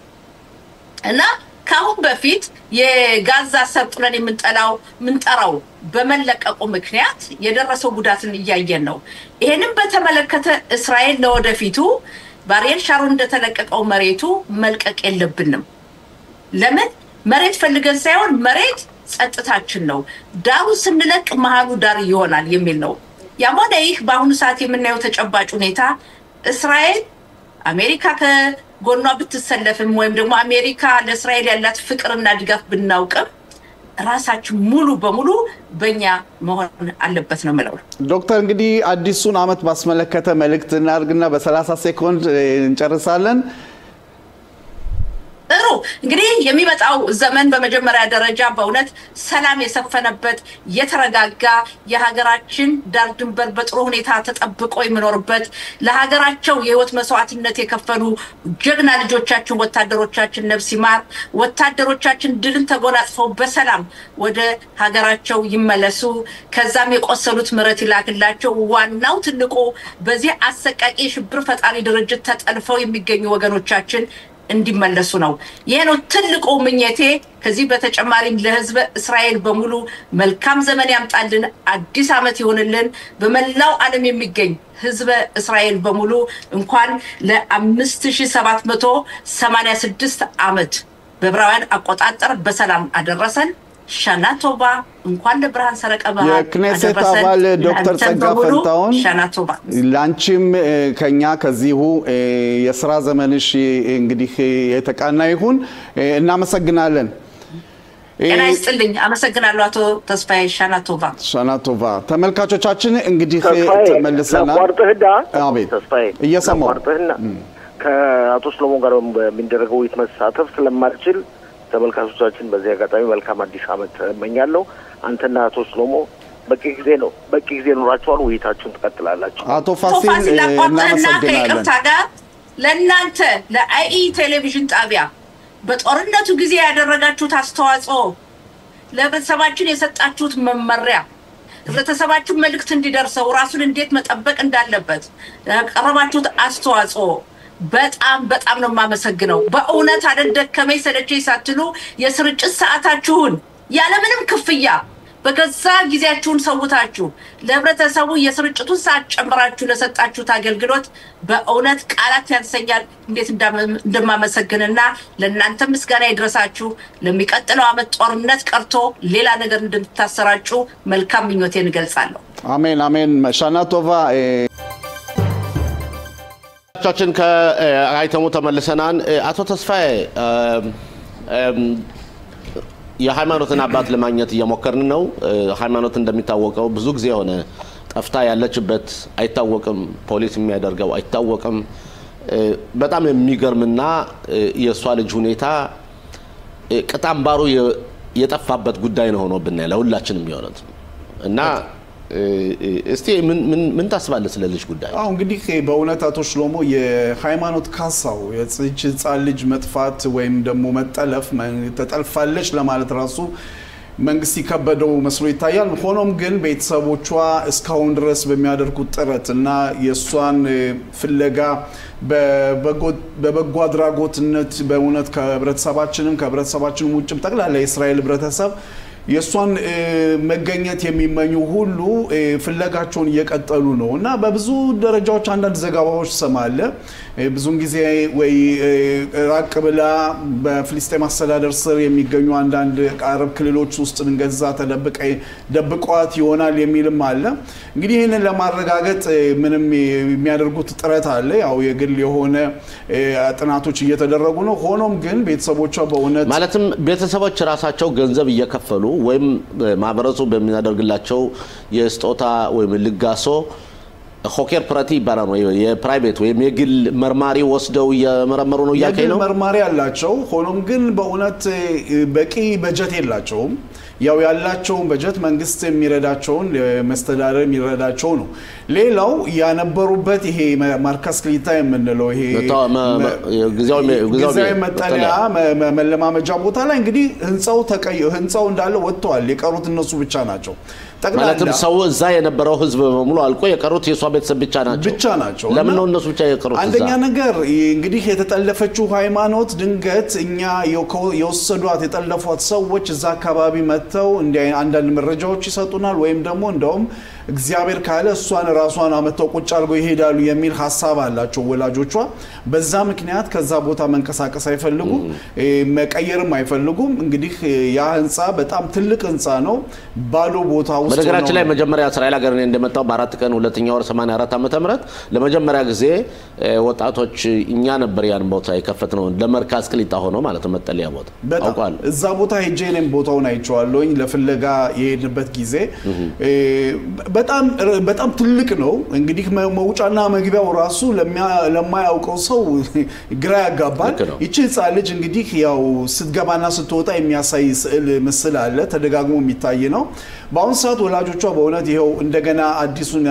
እና ካሁን በፊት የጋዛ ሰርጥ ብለን የምንጠራው በመለቀቁ ምክንያት የደረሰው ጉዳትን እያየን ነው። ይሄንን በተመለከተ እስራኤል ለወደፊቱ ባሪየል ሻሮን እንደተለቀቀው መሬቱ መልቀቅ የለብንም። ለምን? መሬት ፈልገን ሳይሆን መሬት ጸጥታችን ነው። ዳሩ ስንለቅ መሃሉ ዳር ይሆናል የሚል ነው። ያም ሆነ ይህ በአሁኑ ሰዓት የምናየው ተጨባጭ ሁኔታ እስራኤል አሜሪካ ከጎኗ ብትሰለፍም ወይም ደግሞ አሜሪካ ለእስራኤል ያላት ፍቅርና ድጋፍ ብናውቅም ራሳችን ሙሉ በሙሉ በእኛ መሆን አለበት ነው የምለው።
ዶክተር እንግዲህ አዲሱን ዓመት ባስመለከተ መልእክት እናድርግና በ30 ሴኮንድ እንጨርሳለን። ጥሩ እንግዲህ የሚመጣው ዘመን በመጀመሪያ ደረጃ በእውነት ሰላም የሰፈነበት የተረጋጋ የሀገራችን ዳር ድንበር በጥሩ ሁኔታ ተጠብቆ የሚኖርበት ለሀገራቸው የህይወት መስዋዕትነት የከፈሉ ጀግና ልጆቻችን ወታደሮቻችን ነፍስ ይማር። ወታደሮቻችን ድልን ተጎናጽፈው በሰላም ወደ ሀገራቸው ይመለሱ። ከዛም የቆሰሉት ምሕረት ይላክላቸው። ዋናው ትልቁ በዚህ አሰቃቂ ሽብር ፈጣሪ ድርጅት ተጠልፈው የሚገኙ ወገኖቻችን እንዲመለሱ ነው። ይሄ ነው ትልቁ ምኞቴ። ከዚህ በተጨማሪም ለህዝብ እስራኤል በሙሉ መልካም ዘመን ያምጣልን፣ አዲስ ዓመት ይሆንልን። በመላው ዓለም የሚገኝ ህዝብ እስራኤል በሙሉ እንኳን ለ5786 ዓመት በዕብራውያን አቆጣጠር በሰላም አደረሰን። ሻናቶባ እንኳን ለብርሃን ሰረቀ በዓል የክኔሴት አባል ዶክተር ጸጋ ፈንታውን
ሻናቶባ
ላንቺም ከኛ ከዚሁ የሥራ ዘመንሽ እንግዲህ የተቃና ይሁን። እናመሰግናለን።
እና ይስጥልኝ። አመሰግናለሁ አቶ ተስፋዬ ሻናቶቫ።
ተመልካቾቻችን እንግዲህ ተመልሰናል። አቤት
ተስፋዬ
እየሰማሁ
ከአቶ ሰሎሞን ጋር በሚደረገው ውይይት መሳተፍ ስለማልችል ተመልካቾቻችን በዚህ አጋጣሚ መልካም አዲስ ዓመት እመኛለሁ። አንተና አቶ ሰሎሞን በቂ ጊዜ ኖራችኋል። ውይይታችሁን ትቀጥላላችሁ።
አቶ ፋሲል እናመሰግናለን።
ለእናንተ ለአይ ቴሌቪዥን ጣቢያ በጦርነቱ ጊዜ ያደረጋችሁት አስተዋጽኦ፣ ለቤተሰባችን የሰጣችሁት መመሪያ፣ ለተሰባችሁ መልእክት እንዲደርሰው ራሱን እንዴት መጠበቅ እንዳለበት ያቀረባችሁት አስተዋጽኦ በጣም ነው የማመሰግነው። በእውነት አይደል ደከመኝ ሰለቸኝ ሳትሉ የስርጭት ሰዓታችሁን ያለምንም ክፍያ በገዛ ጊዜያችሁን ሰውታችሁ ለህብረተሰቡ የስርጭቱን ሰዓት ጨምራችሁ ለሰጣችሁት አገልግሎት በእውነት ቃላት ያንሰኛል እንዴት እንደማመሰግንና ለእናንተ ምስጋና ይድረሳችሁ። ለሚቀጥለው ዓመት ጦርነት ቀርቶ ሌላ ነገር እንድታሰራጩ መልካም ምኞቴን እገልጻለሁ።
አሜን አሜን። ሻና ቶቫ
ቻችን ከአይተሙ ተመልሰናል። አቶ ተስፋዬ የሃይማኖትን አባት ለማግኘት እየሞከርን ነው። ሃይማኖት እንደሚታወቀው ብዙ ጊዜ ሆነ ጠፍታ ያለችበት አይታወቅም፣ ፖሊስ የሚያደርገው አይታወቅም። በጣም የሚገርምና የሷ ልጅ ሁኔታ ቅጣምባሩ የጠፋበት ጉዳይ ነው ሆኖብን ለሁላችንም ይሆናል እና እስቲ ምን ታስባለህ ስለ ልጅ ጉዳይ?
እንግዲህ በእውነት አቶ ሽሎሞ የሃይማኖት ካሳው የህፃን ልጅ መጥፋት ወይም ደግሞ መጠለፍ ተጠልፋለች ለማለት ራሱ መንግስት ይከበደው መስሎ ይታያል። ሆኖም ግን ቤተሰቦቿ እስካሁን ድረስ በሚያደርጉት ጥረት እና የሷን ፍለጋ በበጎ አድራጎትነት በእውነት ከህብረተሰባችን ውጭም ጠቅላላ የእስራኤል ህብረተሰብ የሷን መገኘት የሚመኙ ሁሉ ፍለጋቸውን እየቀጠሉ ነው እና በብዙ ደረጃዎች አንዳንድ ዘገባዎች ሰማለ ብዙን ጊዜ ወይ ራቅ ብላ በፍልስጤም አስተዳደር ስር የሚገኙ አንዳንድ አረብ ክልሎች ውስጥ እንገዛ ደብቀዋት ይሆናል የሚልም አለ። እንግዲህ ይሄንን ለማረጋገጥ ምንም የሚያደርጉት ጥረት አለ። ያው የግል የሆነ ጥናቶች እየተደረጉ ነው። ሆኖም ግን ቤተሰቦቿ በእውነት
ማለትም ቤተሰቦች ራሳቸው ገንዘብ እየከፈሉ ወይም ማህበረሰቡ በሚያደርግላቸው የስጦታ ወይም ልጋሶ ሆኬር ፕራቲ ይባላል ነው የፕራይቬት ወይም የግል መርማሪ ወስደው የመረመሩ ነው ያከይ ነው
መርማሪ ያላቸው። ሆኖም ግን በእውነት በቂ በጀት የላቸውም። ያው ያላቸው በጀት መንግስት የሚረዳቸውን መስተዳደር የሚረዳቸው ነው። ሌላው ያነበሩበት ይሄ ማርከስ ክሊታ የምንለው ይሄ ጊዜያዊ መጠለያ መለማመጃ ቦታ ላይ እንግዲህ ህንጻው እንዳለ ወጥቷል። የቀሩት እነሱ ብቻ ናቸው።
ማለትም ሰው እዛ የነበረው ህዝብ በሙሉ አልቆ የቀሩት የሷ ቤተሰብ ብቻ ናቸው። ለምን ነው እነሱ ብቻ የቀሩት?
አንደኛ ነገር እንግዲህ የተጠለፈችው ሃይማኖት ድንገት እኛ የወሰዷት የጠለፏት ሰዎች እዛ አካባቢ መተው አንዳንድ መረጃዎች ይሰጡናል ወይም ደግሞ እንደውም እግዚአብሔር ካለ እሷን ራሷን አመጣው ቁጭ አድርገው ይሄዳሉ የሚል ሐሳብ አላቸው ወላጆቿ። በዛ ምክንያት ከዛ ቦታ መንቀሳቀስ አይፈልጉም፣ መቀየርም አይፈልጉም። እንግዲህ ያ ህንጻ በጣም ትልቅ ህንጻ ነው። ባዶ ቦታ ውስጥ ነው።
በነገራችን ላይ መጀመሪያ እስራኤል ሀገር እንደመጣው በ4 ቀን 2ኛ ወር 84 ዓመተ ምህረት ለመጀመሪያ ጊዜ ወጣቶች እኛ ነበር ያን ቦታ የከፈትነው ለመርካዝ ክሊጣ ሆኖ ማለት መጠለያ ቦታ አውቃለሁ።
እዛ ቦታ ሄጄ እኔም ቦታውን አይቼዋለሁኝ ለፍለጋ የሄድንበት ጊዜ በጣም ትልቅ ነው። እንግዲህ መውጫና መግቢያው ራሱ ለማያውቀው ሰው ግራ ያጋባል። እቺ ህፃን ልጅ እንግዲህ ያው ስትገባና ስትወጣ የሚያሳይ ምስል አለ፣ ተደጋግሞ የሚታይ ነው። በአሁን ሰዓት ወላጆቿ በእውነት ይሄው እንደገና አዲሱን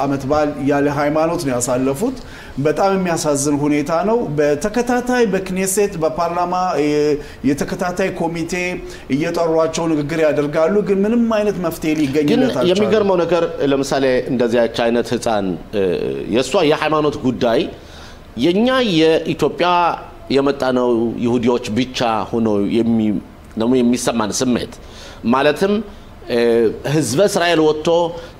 አመት በዓል ያለ ሃይማኖት ነው ያሳለፉት። በጣም የሚያሳዝን ሁኔታ ነው። በተከታታይ በክኔሴት በፓርላማ የተከታታይ ኮሚቴ እየጠሯቸው ንግግር ያደርጋሉ፣ ግን ምንም አይነት መፍትሄ ሊገኝለት አልቻለም።
የሚገርመው ነገር ለምሳሌ እንደዚያች አይነት ህፃን የሷ የሃይማኖት ጉዳይ የኛ የኢትዮጵያ የመጣነው ይሁዲዎች ብቻ ሆኖ የሚሰማን ስሜት ማለትም ህዝበ እስራኤል ወጥቶ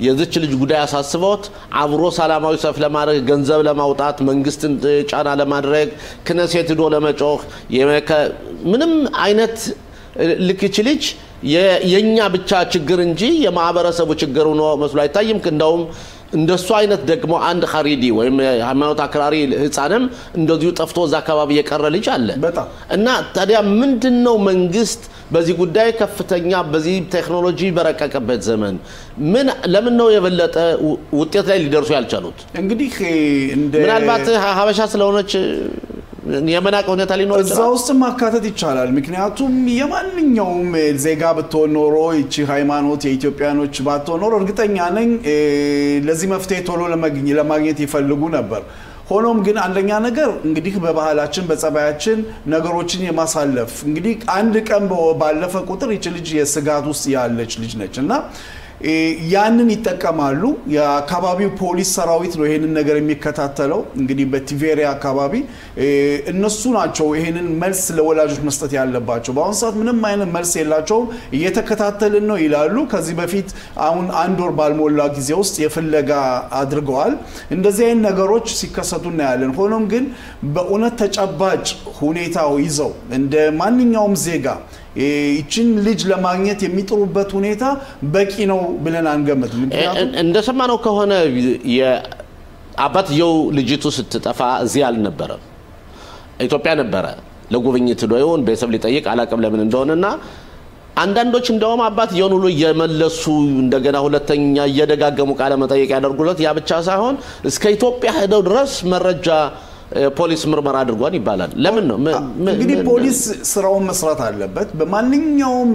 የዚች ልጅ ጉዳይ አሳስቦት አብሮ ሰላማዊ ሰልፍ ለማድረግ ገንዘብ ለማውጣት መንግስትን ጫና ለማድረግ ክነሴት ሄዶ ለመጮህ ምንም አይነት ልክች ልጅ የኛ ብቻ ችግር እንጂ የማህበረሰቡ ችግር ነው መስሎ አይታይም። እንደውም እንደሱ አይነት ደግሞ አንድ ኻሪዲ ወይም ሃይማኖት አክራሪ ህፃንም እንደዚሁ ጠፍቶ እዛ አካባቢ የቀረ ልጅ አለ እና ታዲያ ምንድነው መንግስት በዚህ ጉዳይ ከፍተኛ በዚህ ቴክኖሎጂ በረቀቀበት ዘመን ለምን ነው የበለጠ ውጤት ላይ ሊደርሱ ያልቻሉት?
እንግዲህ
ምናልባት ሀበሻ ስለሆነች የመናቅ ሁኔታ ሊኖር ይችላል።
እዛው ውስጥ ማካተት ይቻላል። ምክንያቱም የማንኛውም ዜጋ ብትሆን ኖሮ እቺ ሃይማኖት የኢትዮጵያኖች ባትሆን ኖሮ እርግጠኛ ነኝ ለዚህ መፍትሄ ቶሎ ለማግኘት ይፈልጉ ነበር። ሆኖም ግን አንደኛ ነገር እንግዲህ በባህላችን በጸባያችን ነገሮችን የማሳለፍ እንግዲህ አንድ ቀን ባለፈ ቁጥር እቺ ልጅ የስጋት ውስጥ ያለች ልጅ ነችና ያንን ይተከማሉ የአካባቢው ፖሊስ ሰራዊት ነው ይሄንን ነገር የሚከታተለው እንግዲህ በቲቬሪያ አካባቢ እነሱ ናቸው ይሄንን መልስ ለወላጆች መስጠት ያለባቸው በአሁን ሰዓት ምንም አይነት መልስ የላቸው እየተከታተልን ነው ይላሉ ከዚህ በፊት አሁን አንድ ወር ባልሞላ ጊዜ ውስጥ የፍለጋ አድርገዋል እንደዚህ አይነት ነገሮች ሲከሰቱ እናያለን ሆኖም ግን በእውነት ተጨባጭ ሁኔታው ይዘው እንደ ማንኛውም ዜጋ ይችን ልጅ ለማግኘት የሚጥሩበት ሁኔታ በቂ ነው ብለን አንገምትም ምክንያቱም
እንደሰማነው ከሆነ የአባትየው ልጅቱ ስትጠፋ እዚህ አልነበረም ኢትዮጵያ ነበረ ለጉብኝት ዶዮን ቤተሰብ ሊጠይቅ አላቀም ለምን እንደሆነና አንዳንዶች እንደውም አባትየውን ሁሉ እየመለሱ እንደገና ሁለተኛ እየደጋገሙ ቃለ መጠየቅ ያደርጉለት ያ ብቻ ሳይሆን እስከ ኢትዮጵያ ሄደው ድረስ መረጃ ፖሊስ ምርመራ አድርጓን ይባላል ለምን ነው
እንግዲህ ፖሊስ ስራውን መስራት አለበት በማንኛውም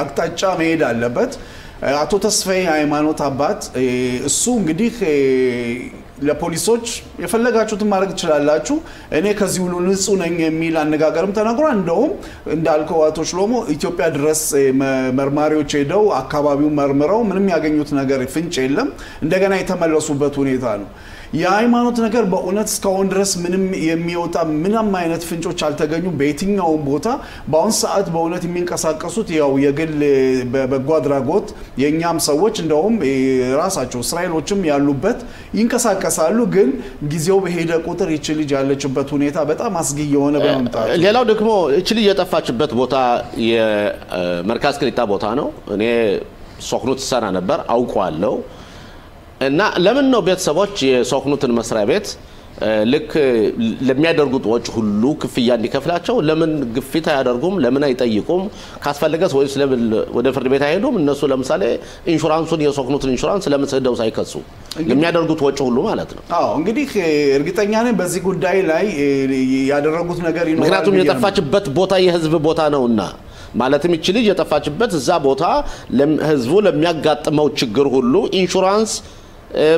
አቅጣጫ መሄድ አለበት አቶ ተስፋዬ ሃይማኖት አባት እሱ እንግዲህ ለፖሊሶች የፈለጋችሁትን ማድረግ ይችላልላችሁ እኔ ከዚህ ሁሉ ንጹህ ነኝ የሚል አነጋገርም ተናግሯል እንደውም እንዳልከው አቶ ሽሎሞ ኢትዮጵያ ድረስ መርማሪዎች ሄደው አካባቢው መርምረው ምንም ያገኙት ነገር ፍንጭ የለም እንደገና የተመለሱበት ሁኔታ ነው የሃይማኖት ነገር በእውነት እስካሁን ድረስ ምንም የሚወጣ ምንም አይነት ፍንጮች አልተገኙም በየትኛው ቦታ በአሁን ሰዓት በእውነት የሚንቀሳቀሱት ያው የግል በበጎ አድራጎት የኛም ሰዎች እንደውም ራሳቸው እስራኤሎችም ያሉበት ይንቀሳቀሳሉ ግን ጊዜው በሄደ ቁጥር ይች ልጅ ያለችበት ሁኔታ በጣም አስጊ የሆነ በመምጣት
ሌላው ደግሞ ይች ልጅ የጠፋችበት ቦታ የመርካዝ ክሊታ ቦታ ነው እኔ ሶክኑት ሰራ ነበር አውቀዋለሁ እና ለምን ነው ቤተሰቦች የሶክኑትን መስሪያ ቤት ልክ ለሚያደርጉት ወጭ ሁሉ ክፍያ እንዲከፍላቸው ለምን ግፊት አያደርጉም ለምን አይጠይቁም ካስፈልገስ ወይስ ለምን ወደ ፍርድ ቤት አይሄዱም እነሱ ለምሳሌ ኢንሹራንሱን የሶክኑትን ኢንሹራንስ ለምን ሰደው ሳይከሱ ለሚያደርጉት ወጭ ሁሉ ማለት ነው
አዎ እንግዲህ እርግጠኛ ነኝ በዚህ ጉዳይ ላይ ያደረጉት ነገር ይኖራል
ምክንያቱም የጠፋችበት ቦታ የህዝብ ቦታ ነውና ማለትም እቺ ልጅ የጠፋችበት እዛ ቦታ ለህዝቡ ለሚያጋጥመው ችግር ሁሉ ኢንሹራንስ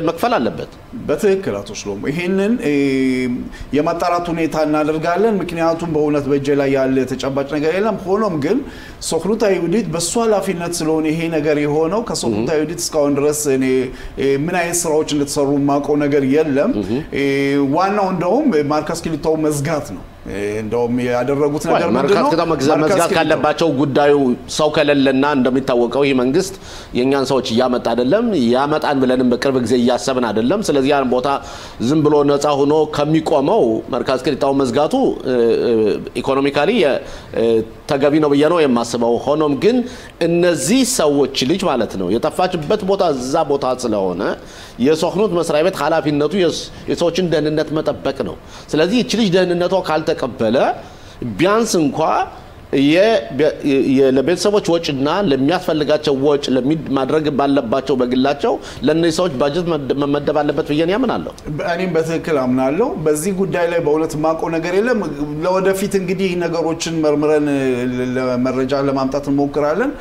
መክፈል አለበት
በትክክል አቶ ሽሎሞ ይሄንን የማጣራት ሁኔታ እናደርጋለን ምክንያቱም በእውነት በእጄ ላይ ያለ ተጨባጭ ነገር የለም ሆኖም ግን ሶክኑት አይሁዲት በሷ ኃላፊነት ስለሆነ ይሄ ነገር የሆነው ከሶክኑት አይሁዲት እስካሁን ድረስ እኔ ምን አይነት ስራዎች እንደተሰሩ ማቆ ነገር የለም ዋናው እንደውም ማርካስ ክሊታው መዝጋት ነው እንደውም ያደረጉት ነገር ምንድነው
መዝጋት ካለባቸው ጉዳዩ ሰው ከለለና እንደሚታወቀው ይሄ መንግስት የኛን ሰዎች ያመጣ አይደለም ያመጣን ብለንም በቅርብ ጊዜ ያያሰብን አይደለም ስለዚህ ያን ቦታ ዝም ብሎ ነፃ ሆኖ ከሚቆመው ማርካስ ክሊታው መዝጋቱ ኢኮኖሚካሊ ተገቢ ነው በየነው የማስበው ሆኖም ግን እነዚህ ሰዎች ልጅ ማለት ነው የጠፋችበት ቦታ እዛ ቦታ ስለሆነ የሶክኑት መስሪያ ቤት ኃላፊነቱ የሰዎችን ደህንነት መጠበቅ ነው ስለዚህ እቺ ልጅ ደህንነቷ ካልተቀበለ ቢያንስ እንኳን ለቤተሰቦች ወጭና ለሚያስፈልጋቸው ወጭ ለማድረግ ባለባቸው በግላቸው ለነዚህ ሰዎች ባጀት መመደብ አለበት ብዬ ያምናለሁ
እኔም በትክክል አምናለሁ በዚህ ጉዳይ ላይ በእውነት ማቆ ነገር የለም ለወደፊት እንግዲህ ነገሮችን መርምረን ለመረጃ ለማምጣት እንሞክራለን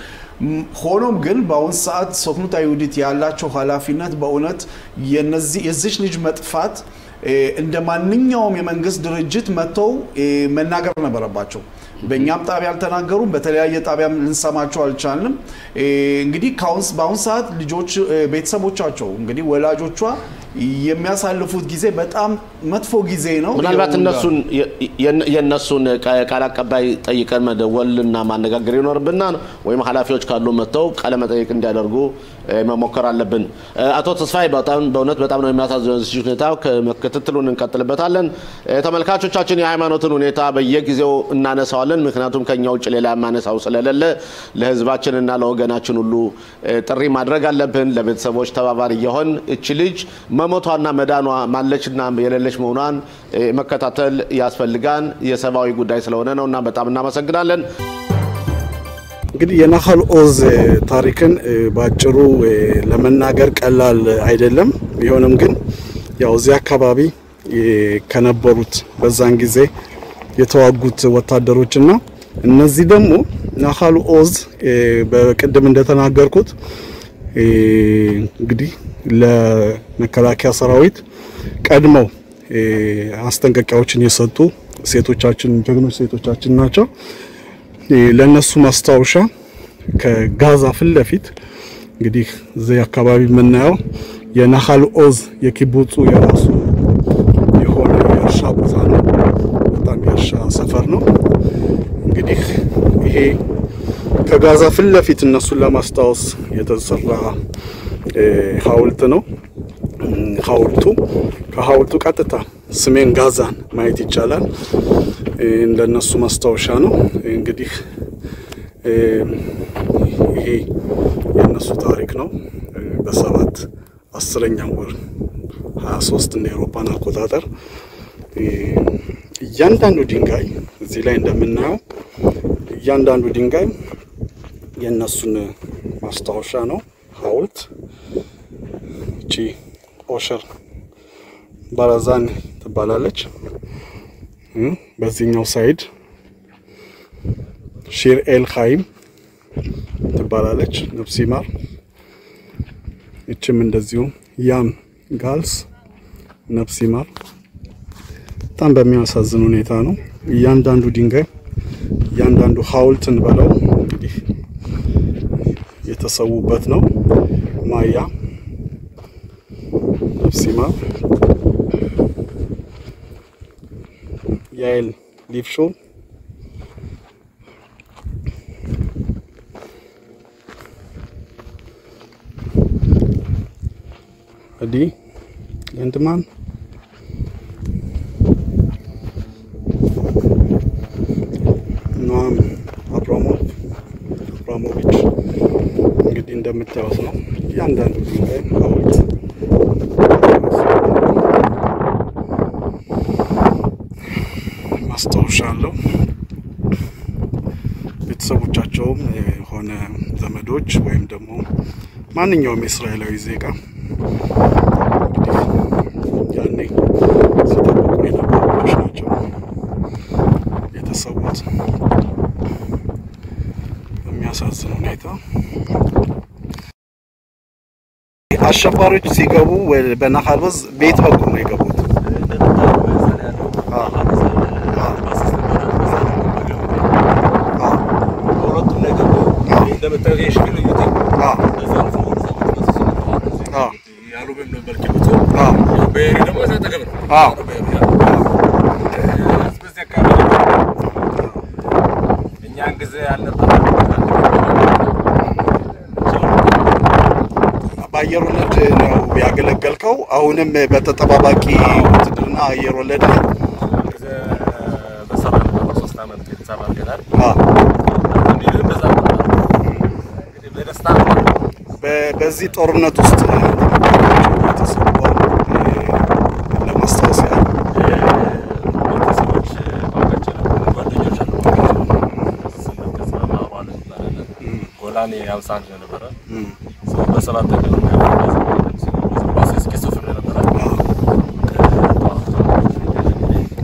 ሆኖም ግን በአሁን ሰዓት ሶክኑት አይሁዲት ያላቸው ኃላፊነት በእውነት የዚህ ልጅ መጥፋት እንደማንኛውም የመንግስት ድርጅት መተው መናገር ነበረባቸው በእኛም ጣቢያ አልተናገሩም በተለያየ ጣቢያም ልንሰማቸው አልቻልንም እንግዲህ በአሁን ሰዓት ልጆች ቤተሰቦቻቸው እንግዲህ ወላጆቿ የሚያሳልፉት ጊዜ በጣም መጥፎ ጊዜ ነው
ምናልባት የነሱን ቃል አቀባይ ጠይቀን መደወልና ማነጋገር ይኖርብና ወይም ኃላፊዎች ካሉ መተው ቃለ መጠይቅ እንዲያደርጉ መሞከር አለብን አቶ ተስፋዬ በእውነት በጣም ነው የሚያሳዝነው እዚህ ሁኔታ ከክትትሉን እንቀጥልበታለን ተመልካቾቻችን የሃይማኖትን ሁኔታ በየጊዜው እናነሳዋለን ምክንያቱም ከኛ ውጭ ሌላ ማነሳው ስለሌለ ለህዝባችንና ለወገናችን ሁሉ ጥሪ ማድረግ አለብን ለቤተሰቦች ተባባሪ ይሆን እቺ ልጅ መሞቷና መዳኗ ማለችና የሌለች መሆኗን መከታተል ያስፈልጋን የሰባዊ ጉዳይ ስለሆነ ነውና በጣም እናመሰግናለን
እንግዲህ የናኸል ኦዝ ታሪክን ባጭሩ ለመናገር ቀላል አይደለም ቢሆንም ግን ያው እዚህ አካባቢ ከነበሩት በዛን ጊዜ የተዋጉት ወታደሮችና እነዚህ ደግሞ ናኸል ኦዝ በቅድም እንደተናገርኩት እንግዲህ ለመከላከያ ሰራዊት ቀድመው አስጠንቀቂያዎችን የሰጡ ሴቶቻችን ጀግኖች ሴቶቻችን ናቸው ለነሱ ማስታወሻ ከጋዛ ፍለፊት እንግዲህ እዚህ አካባቢ የምናየው የናኻል ኦዝ የኪቡጹ የራሱ የሆነ የእርሻ ቦታ ነው። በጣም የእርሻ ሰፈር ነው። እንግዲህ ይሄ ከጋዛ ፊት ለፊት እነሱን ለማስታወስ የተሰራ ሐውልት ነው። ከሐውልቱ ቀጥታ ሰሜን ጋዛን ማየት ይቻላል። እንደነሱ ማስታወሻ ነው። እንግዲህ ይሄ የነሱ ታሪክ ነው። በ7 10ኛው ወር 23 እንደ አውሮፓን አቆጣጠር እያንዳንዱ ድንጋይ እዚህ ላይ እንደምናየው እያንዳንዱ ድንጋይ የነሱን ማስታወሻ ነው። ሐውልት እቺ ኦሸር ባራዛን ትባላለች። በዚህኛው ሳይድ ሺር ኤል ኻይም ትባላለች። ነፍስ ይማር። እቺም እንደዚሁ ያም ጋልስ ነፍስ ይማር። በጣም በሚያሳዝን ሁኔታ ነው። እያንዳንዱ ድንጋይ እያንዳንዱ ሐውልትን በለው እንግዲህ የተሰዉበት ነው። ማያ ነፍስ ይማር። ያይል ሊፍሾ አዲ ለንድማን ኖም አብራሞቪች እንግዲህ እንደምታዩት ነው። ያንዳንዱ ድንጋይ ሐውልት ማስታወሻ አለው። ቤተሰቦቻቸውም ሆነ ዘመዶች ወይም ደግሞ ማንኛውም እስራኤላዊ ዜጋ ያኔ ሲጠብቁ የነበሩ ናቸው የተሰዉት። የሚያሳዝን ሁኔታ አሸባሪዎች ሲገቡ በናኻል ኦዝ ቤት በኩል ነው የገቡት። በአየር ወለድ ነው ያገለገልከው። አሁንም በተጠባባቂ ውትድርና አየር ወለድ ነው። በዚህ ጦርነት ውስጥ ተሰውተዋል። ለማስታወስ ያህል ጎላኔ ያውሳን ነበር በሰባት ተገኘ ባሲስ ከሶፍ ነበር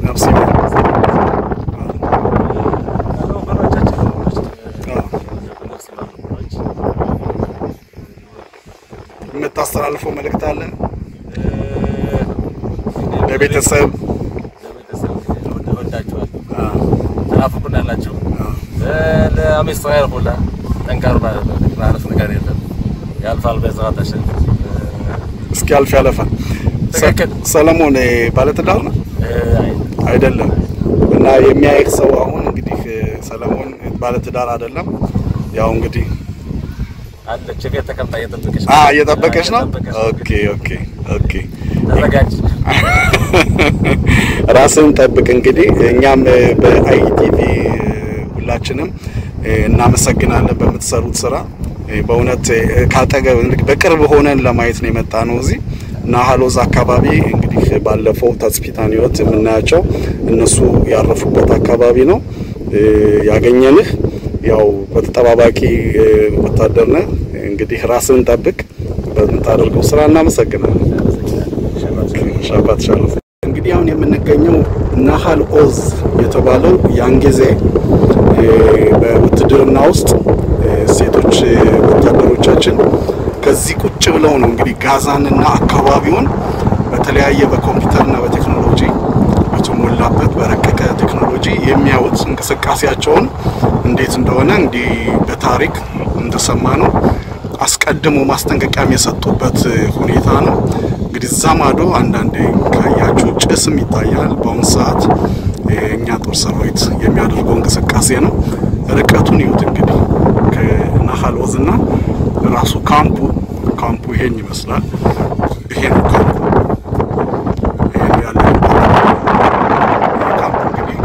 ነፍሲ የምታስተላልፈው መልእክት አለ ለቤተሰብ? ወዳችኋል ተናፍቁናላችሁ። ለአሜስራኤል ሁላ ጠንካራ ማለት ነገር የለም። ያልፋል በዛታሽ እስኪ ያልፍ ያለፋል። ሰለሞን ባለትዳር ነው አይደለም? እና የሚያይክ ሰው አሁን እንግዲህ ሰለሞን ባለትዳር አይደለም። ያው እንግዲህ አለች ቤት ተቀምጣ እየጠበቀች እየጠበቀች ነው። ኦኬ ተዘጋጅ። ራስን ጠብቅ። እንግዲህ እኛም በአይቲቪ ሁላችንም እናመሰግናለን በመተሰሩት ስራ። በእውነት ካጠገብ በቅርብ ሆነን ለማየት ነው የመጣ ነው። እዚህ ናኻል ኦዝ አካባቢ እንግዲህ ባለፈው ተጽፊታን ህይወት የምናያቸው እነሱ ያረፉበት አካባቢ ነው ያገኘንህ። ያው በተጠባባቂ ወታደር ነህ። እንግዲህ ራስን ጠብቅ በምታደርገው ስራ። እናመሰግናለን። ሻባት ሻሎም። እንግዲህ አሁን የምንገኘው ናኻል ኦዝ የተባለው ያን ጊዜ በውትድርና ውስጥ ሴቶች ወታደሮቻችን ከዚህ ቁጭ ብለው ነው እንግዲህ ጋዛንና አካባቢውን በተለያየ በኮምፒውተርና በቴክኖሎጂ በተሞላበት በረቀቀ ቴክኖሎጂ የሚያዩት እንቅስቃሴያቸውን እንዴት እንደሆነ እንዲህ በታሪክ እንደሰማነው አስቀድሞ ማስጠንቀቂያም የሰጡበት ሁኔታ ነው። እንግዲህ ዛማዶ አንዳንዴ ካያችሁ ጭስም ይታያል። በአሁኑ ሰዓት እኛ ጦር ሰራዊት የሚያደርገው እንቅስቃሴ ነው። ርቀቱን ይሁት እንግዲህ ከናሃልወዝና ራሱ ካምፑ ይሄን ይመስላል። ይሄ ነው ካምፑ። ይሄን ያለ ካምፑ እንግዲህ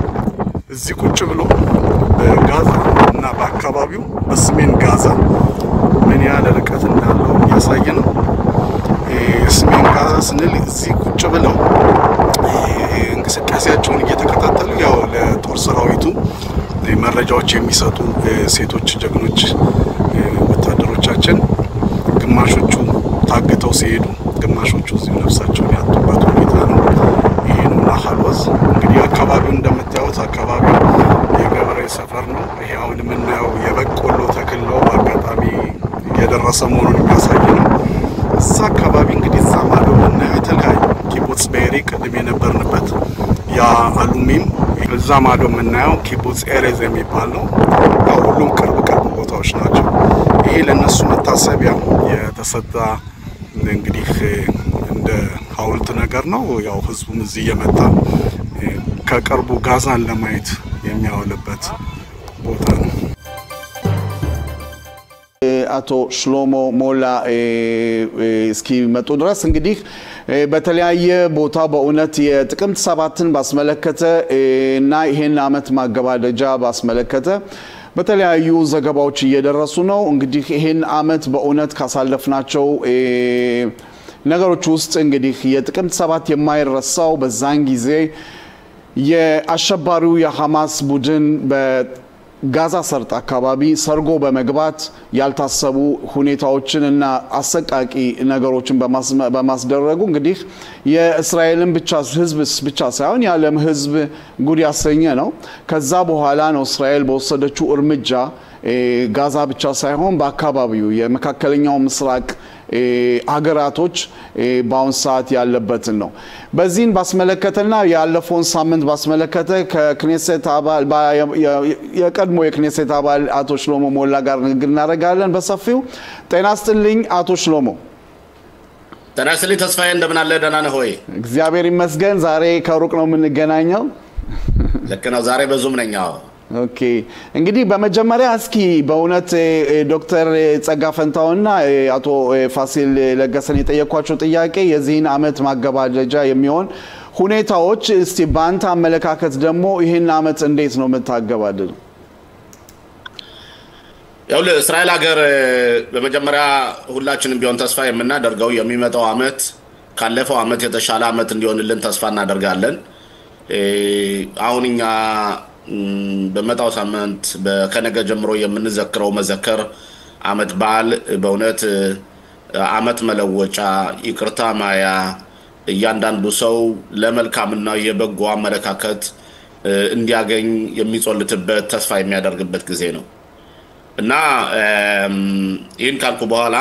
እዚህ ቁጭ ብሎ በጋዛ እና በአካባቢው በሰሜን ጋዛ ምን ያህል ርቀት እንዳለው ያሳየ ነው። ሰሜን ጋዛ ስንል እዚህ ቁጭ ብለው እንቅስቃሴያቸውን እየተከታተሉ ያው ለጦር ሰራዊቱ መረጃዎች የሚሰጡ ሴቶች ጀግኖች ወታደሮቻችን ግማሾቹ ታግተው ሲሄዱ ግማሾቹ እዚሁ ነፍሳቸውን ያጡበት ሁኔታ ነው። ይሄ ነው ናሃልወዝ። እንግዲህ አካባቢው እንደምታዩት አካባቢው የገበሬ ሰፈር ነው። ይሄ አሁን የምናየው የበቆሎ ተክል ነው። በአጋጣሚ የደረሰ መሆኑን የሚያሳይ ነው። እዛ አካባቢ እንግዲህ ዛማዶ የምናየው የተለያዩ ኪቡትስ ቤሪ ቅድም የነበርንበት ያ አሉሚም እዛ ማዶ የምናየው ኪቡትስ ኤሬዝ የሚባል ነው። ያው ሁሉም ቅርብ ቦታዎች ናቸው። ይሄ ለነሱ መታሰቢያ የተሰጣ እንግዲህ እንደ ሐውልት ነገር ነው። ያው ህዝቡም እዚህ የመጣ ከቅርቡ ጋዛን ለማየት የሚያውልበት ቦታ ነው።
አቶ ሽሎሞ ሞላ እስኪ መጡ ድረስ እንግዲህ በተለያየ ቦታ በእውነት የጥቅምት 7ን ባስመለከተ እና ይሄን አመት ማገባደጃ ባስመለከተ በተለያዩ ዘገባዎች እየደረሱ ነው። እንግዲህ ይሄን አመት በእውነት ካሳለፍናቸው ነገሮች ውስጥ እንግዲህ የጥቅምት 7 የማይረሳው በዛን ጊዜ የአሸባሪው የሐማስ ቡድን ጋዛ ሰርጥ አካባቢ ሰርጎ በመግባት ያልታሰቡ ሁኔታዎችን እና አሰቃቂ ነገሮችን በማስደረጉ እንግዲህ የእስራኤልን ህዝብ ብቻ ሳይሆን የዓለም ህዝብ ጉድ ያሰኘ ነው። ከዛ በኋላ ነው እስራኤል በወሰደችው እርምጃ ጋዛ ብቻ ሳይሆን በአካባቢው የመካከለኛው ምስራቅ አገራቶች በአሁን ሰዓት ያለበትን ነው። በዚህን ባስመለከተና ያለፈውን ሳምንት ባስመለከተ ከክኔሴት አባል የቀድሞ የክኔሴት አባል አቶ ሽሎሞ ሞላ ጋር ንግግር እናደርጋለን በሰፊው። ጤና ይስጥልኝ አቶ ሽሎሞ።
ጤና ይስጥልኝ ተስፋዬ፣ እንደምን አለ? ደህና ነህ ወይ?
እግዚአብሔር ይመስገን። ዛሬ ከሩቅ ነው የምንገናኘው።
ልክ ነው፣ ዛሬ በዙም ነኝ።
ኦኬ እንግዲህ በመጀመሪያ እስኪ በእውነት ዶክተር ጸጋ ፈንታውና አቶ ፋሲል ለገሰን የጠየኳቸው ጥያቄ የዚህን አመት ማገባደጃ የሚሆን ሁኔታዎች እስቲ ባንተ አመለካከት ደግሞ ይሄን አመት እንዴት ነው የምታገባደዱ?
ያው ለእስራኤል ሀገር በመጀመሪያ ሁላችንም ቢሆን ተስፋ የምናደርገው የሚመጣው አመት ካለፈው አመት የተሻለ አመት እንዲሆንልን ተስፋ እናደርጋለን። አሁን እኛ በመጣው ሳምንት ከነገ ጀምሮ የምንዘክረው መዘከር አመት በዓል በእውነት አመት መለወጫ ይቅርታ ማያ እያንዳንዱ ሰው ለመልካምና የበጎ አመለካከት እንዲያገኝ የሚጾልትበት ተስፋ የሚያደርግበት ጊዜ ነው እና ይህን ካልኩ በኋላ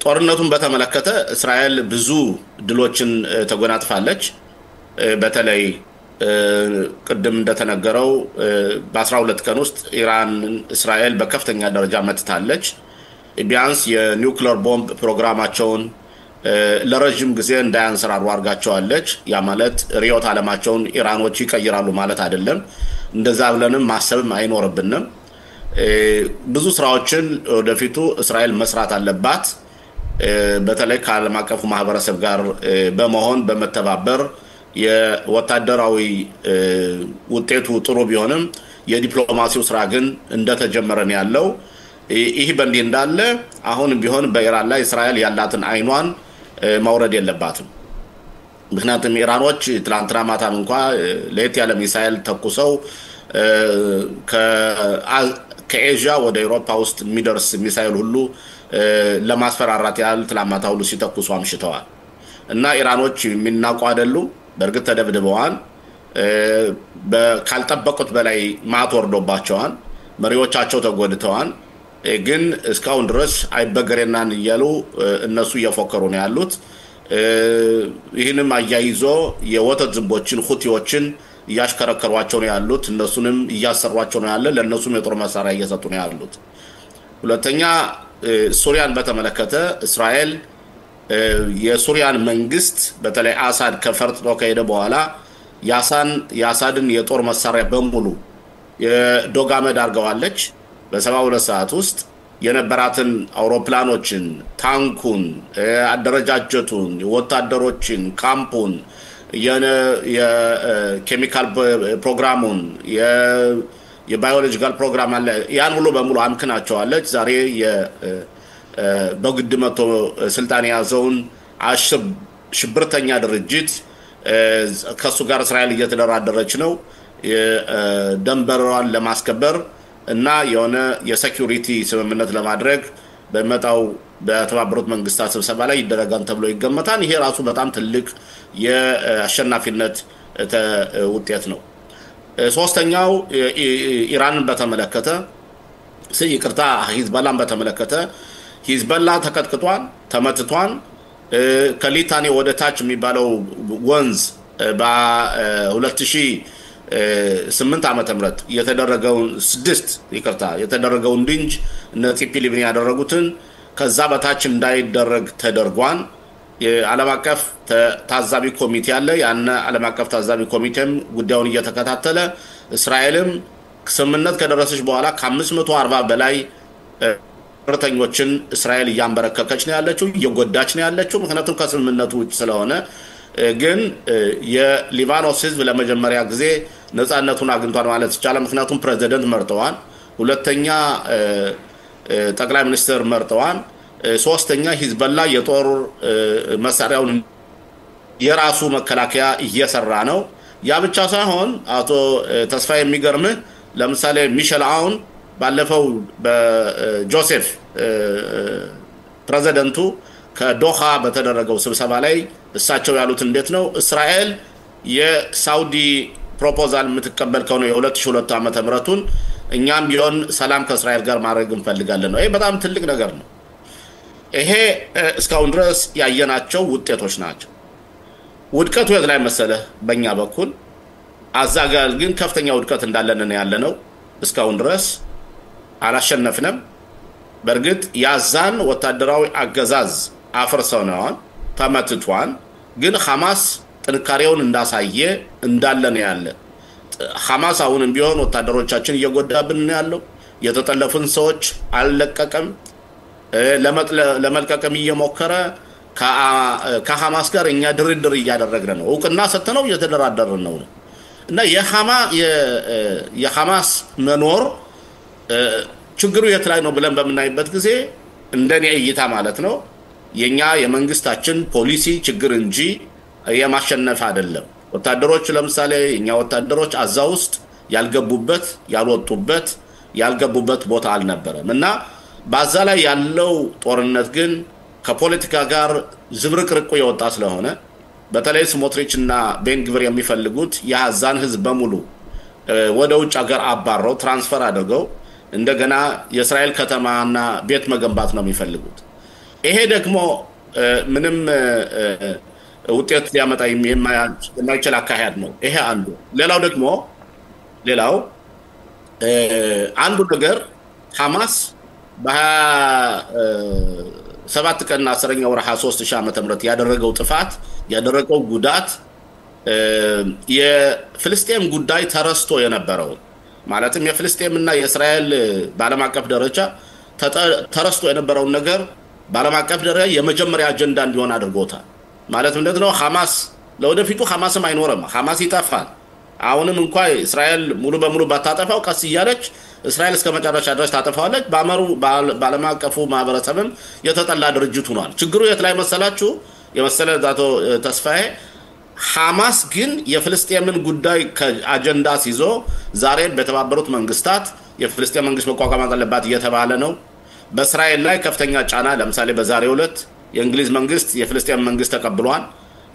ጦርነቱን በተመለከተ እስራኤል ብዙ ድሎችን ተጎናጽፋለች። በተለይ ቅድም እንደተነገረው በ12 ቀን ውስጥ ኢራን እስራኤል በከፍተኛ ደረጃ መትታለች። ቢያንስ የኒውክሌር ቦምብ ፕሮግራማቸውን ለረጅም ጊዜ እንዳያንሰራሩ አድርጋቸዋለች። ያ ማለት ሪዮት ዓለማቸውን ኢራኖች ይቀይራሉ ማለት አይደለም። እንደዛ ብለንም ማሰብም አይኖርብንም። ብዙ ስራዎችን ወደፊቱ እስራኤል መስራት አለባት። በተለይ ከዓለም አቀፉ ማህበረሰብ ጋር በመሆን በመተባበር የወታደራዊ ውጤቱ ጥሩ ቢሆንም የዲፕሎማሲው ስራ ግን እንደተጀመረ ነው ያለው። ይህ በእንዲህ እንዳለ አሁንም ቢሆን በኢራን ላይ እስራኤል ያላትን አይኗን ማውረድ የለባትም። ምክንያቱም ኢራኖች ትላንትና ማታም እንኳን ለየት ያለ ሚሳኤል ተኩሰው ከኤዥያ ወደ አውሮፓ ውስጥ የሚደርስ ሚሳኤል ሁሉ ለማስፈራራት ያህል ትላንት ማታ ሁሉ ሲተኩሱ አምሽተዋል እና ኢራኖች የሚናቁ አይደሉም። በእርግጥ ተደብድበዋል። ካልጠበቁት በላይ ማት ወርዶባቸዋል። መሪዎቻቸው ተጎድተዋል። ግን እስካሁን ድረስ አይበገሬናን እያሉ እነሱ እየፎከሩ ነው ያሉት። ይህንም አያይዞ የወተት ዝንቦችን ሁቲዎችን እያሽከረከሯቸው ነው ያሉት እነሱንም እያሰሯቸው ነው ያለ ለነሱም የጦር መሳሪያ እየሰጡ ነው ያሉት ሁለተኛ ሱሪያን በተመለከተ እስራኤል የሱሪያን መንግስት በተለይ አሳድ ከፈርጥጦ ከሄደ በኋላ ያሳድን የጦር መሳሪያ በሙሉ የዶጋመድ አርገዋለች በ72 ሰዓት ውስጥ የነበራትን አውሮፕላኖችን ታንኩን አደረጃጀቱን ወታደሮችን ካምፑን የኬሚካል ፕሮግራሙን የባዮሎጂካል ፕሮግራም አለ ያን ሁሉ በሙሉ አምክናቸዋለች ዛሬ በግድ መቶ ስልጣን ያዘውን ሽብርተኛ ድርጅት ከሱ ጋር እስራኤል እየተደራደረች ነው ደንበሯን ለማስከበር እና የሆነ የሴኩሪቲ ስምምነት ለማድረግ በመጣው በተባበሩት መንግስታት ስብሰባ ላይ ይደረጋል ተብሎ ይገመታል ይሄ ራሱ በጣም ትልቅ የአሸናፊነት ውጤት ነው ሶስተኛው ኢራንን በተመለከተ ይቅርታ ሂዝቦላን በተመለከተ ሂዝቦላ ተቀጥቅጧል ተመትቷል ከሊታኒ ወደ ታች የሚባለው ወንዝ በ2008 ዓመተ ምህረት የተደረገውን ድንጅ ነፂፒ ሊብኒ ያደረጉትን ከዛ በታች እንዳይደረግ ተደርጓል የዓለም አቀፍ ታዛቢ ኮሚቴ አለ ያነ ዓለም አቀፍ ታዛቢ ኮሚቴም ጉዳዩን እየተከታተለ እስራኤልም ስምምነት ከደረሰች በኋላ ከ540 በላይ ሽብርተኞችን እስራኤል እያንበረከከች ነው ያለችው እየጎዳች ነው ያለችው ምክንያቱም ከስምምነቱ ውጭ ስለሆነ ግን የሊባኖስ ህዝብ ለመጀመሪያ ጊዜ ነፃነቱን አግኝቷል ማለት ይቻላል ምክንያቱም ፕሬዝዳንት መርጠዋል ሁለተኛ ጠቅላይ ሚኒስትር መርጠዋል ሶስተኛ ሂዝቦላ የጦር መሳሪያውን የራሱ መከላከያ እየሰራ ነው ያ ብቻ ሳይሆን አቶ ተስፋ የሚገርምህ ለምሳሌ ሚሸል አውን ባለፈው በጆሴፍ ፕሬዝዳንቱ ከዶሃ በተደረገው ስብሰባ ላይ እሳቸው ያሉት እንዴት ነው እስራኤል የሳውዲ ፕሮፖዛል የምትቀበል ከሆነ የ2002 ዓመተ ምህረቱን እኛም ቢሆን ሰላም ከእስራኤል ጋር ማድረግ እንፈልጋለን ነው ይሄ በጣም ትልቅ ነገር ነው ይሄ እስካሁን ድረስ ያየናቸው ውጤቶች ናቸው ውድቀቱ የት ላይ መሰለ በእኛ በኩል አዛጋል ግን ከፍተኛ ውድቀት እንዳለን ነው ያለነው እስካሁን ድረስ አላሸነፍንም በርግጥ ያዛን ወታደራዊ አገዛዝ አፍርሰውናል ተመትቷል ግን ሐማስ ጥንካሬውን እንዳሳየ እንዳለን ያለ ሐማስ አሁንም ቢሆን ወታደሮቻችን እየጎዳብን ያለው የተጠለፉን ሰዎች አልለቀቀም ለመልቀቅም እየሞከረ ከሐማስ ጋር እኛ ድርድር እያደረግን ነው እውቅና ሰጥተነው እየተደራደርን ነው እና የሐማስ መኖር ችግሩ የት ላይ ነው ብለን በመናይበት ጊዜ እንደኔ እይታ ማለት ነው የኛ የመንግስታችን ፖሊሲ ችግር እንጂ የማሸነፍ አይደለም ወታደሮች ለምሳሌ የኛ ወታደሮች አዛ ውስጥ ያልገቡበት ቦታ አልነበረም እና ባዛ ላይ ያለው ጦርነት ግን ከፖለቲካ ጋር ዝብርቅርቁ የወጣ ስለሆነ በተለይ ስሞትሪችና ቤንግቪር የሚፈልጉት የአዛን ህዝብ በሙሉ ወደ ውጭ ሀገር አባረው ትራንስፈር አድርገው እንደገና የእስራኤል ከተማና ቤት መገንባት ነው የሚፈልጉት ይሄ ደግሞ ምንም ውጤት ሊያመጣ የማይችል አካሄድ ነው ይሄ አንዱ ሌላው አንዱ ነገር ሐማስ በ7 ቀንና 10ኛ ወር 23 ዓመተ ምህረት ያደረገው ጉዳት የፍልስጤም ጉዳይ ተረስቶ የነበረው ማለትም የፍልስጤምና የእስራኤል በዓለም አቀፍ ደረጃ ተረስቶ የነበረው ነገር በዓለም አቀፍ ደረጃ የመጀመሪያ አጀንዳ እንዲሆን አድርጎታል ማለትም እንደው ሐማስ ለወደፊቱ ሐማስም አይኖርም ሐማስ ይጠፋል አሁንም እንኳን እስራኤል ሙሉ በሙሉ ባታጠፋው ቀስ ይያለች እስራኤል እስከ መጨረሻ ድረስ ታጠፋለች በዓለም አቀፉ ማህበረሰብም የተጠላ ድርጅት ሆኗል ችግሩ የት ላይ መሰላችሁ የመሰለ ዳቶ ተስፋዬ ሐማስ ግን የፍልስጤምን ጉዳይ ከአጀንዳ ሲዞ ዛሬ በተባበሩት መንግስታት የፍልስጤም መንግስት መቋቋም አለበት እየተባለ ነው በእስራኤል ላይ ከፍተኛ ጫና ለምሳሌ በዛሬው ዕለት የእንግሊዝ መንግስት የፍልስጤም መንግስት ተቀብሏል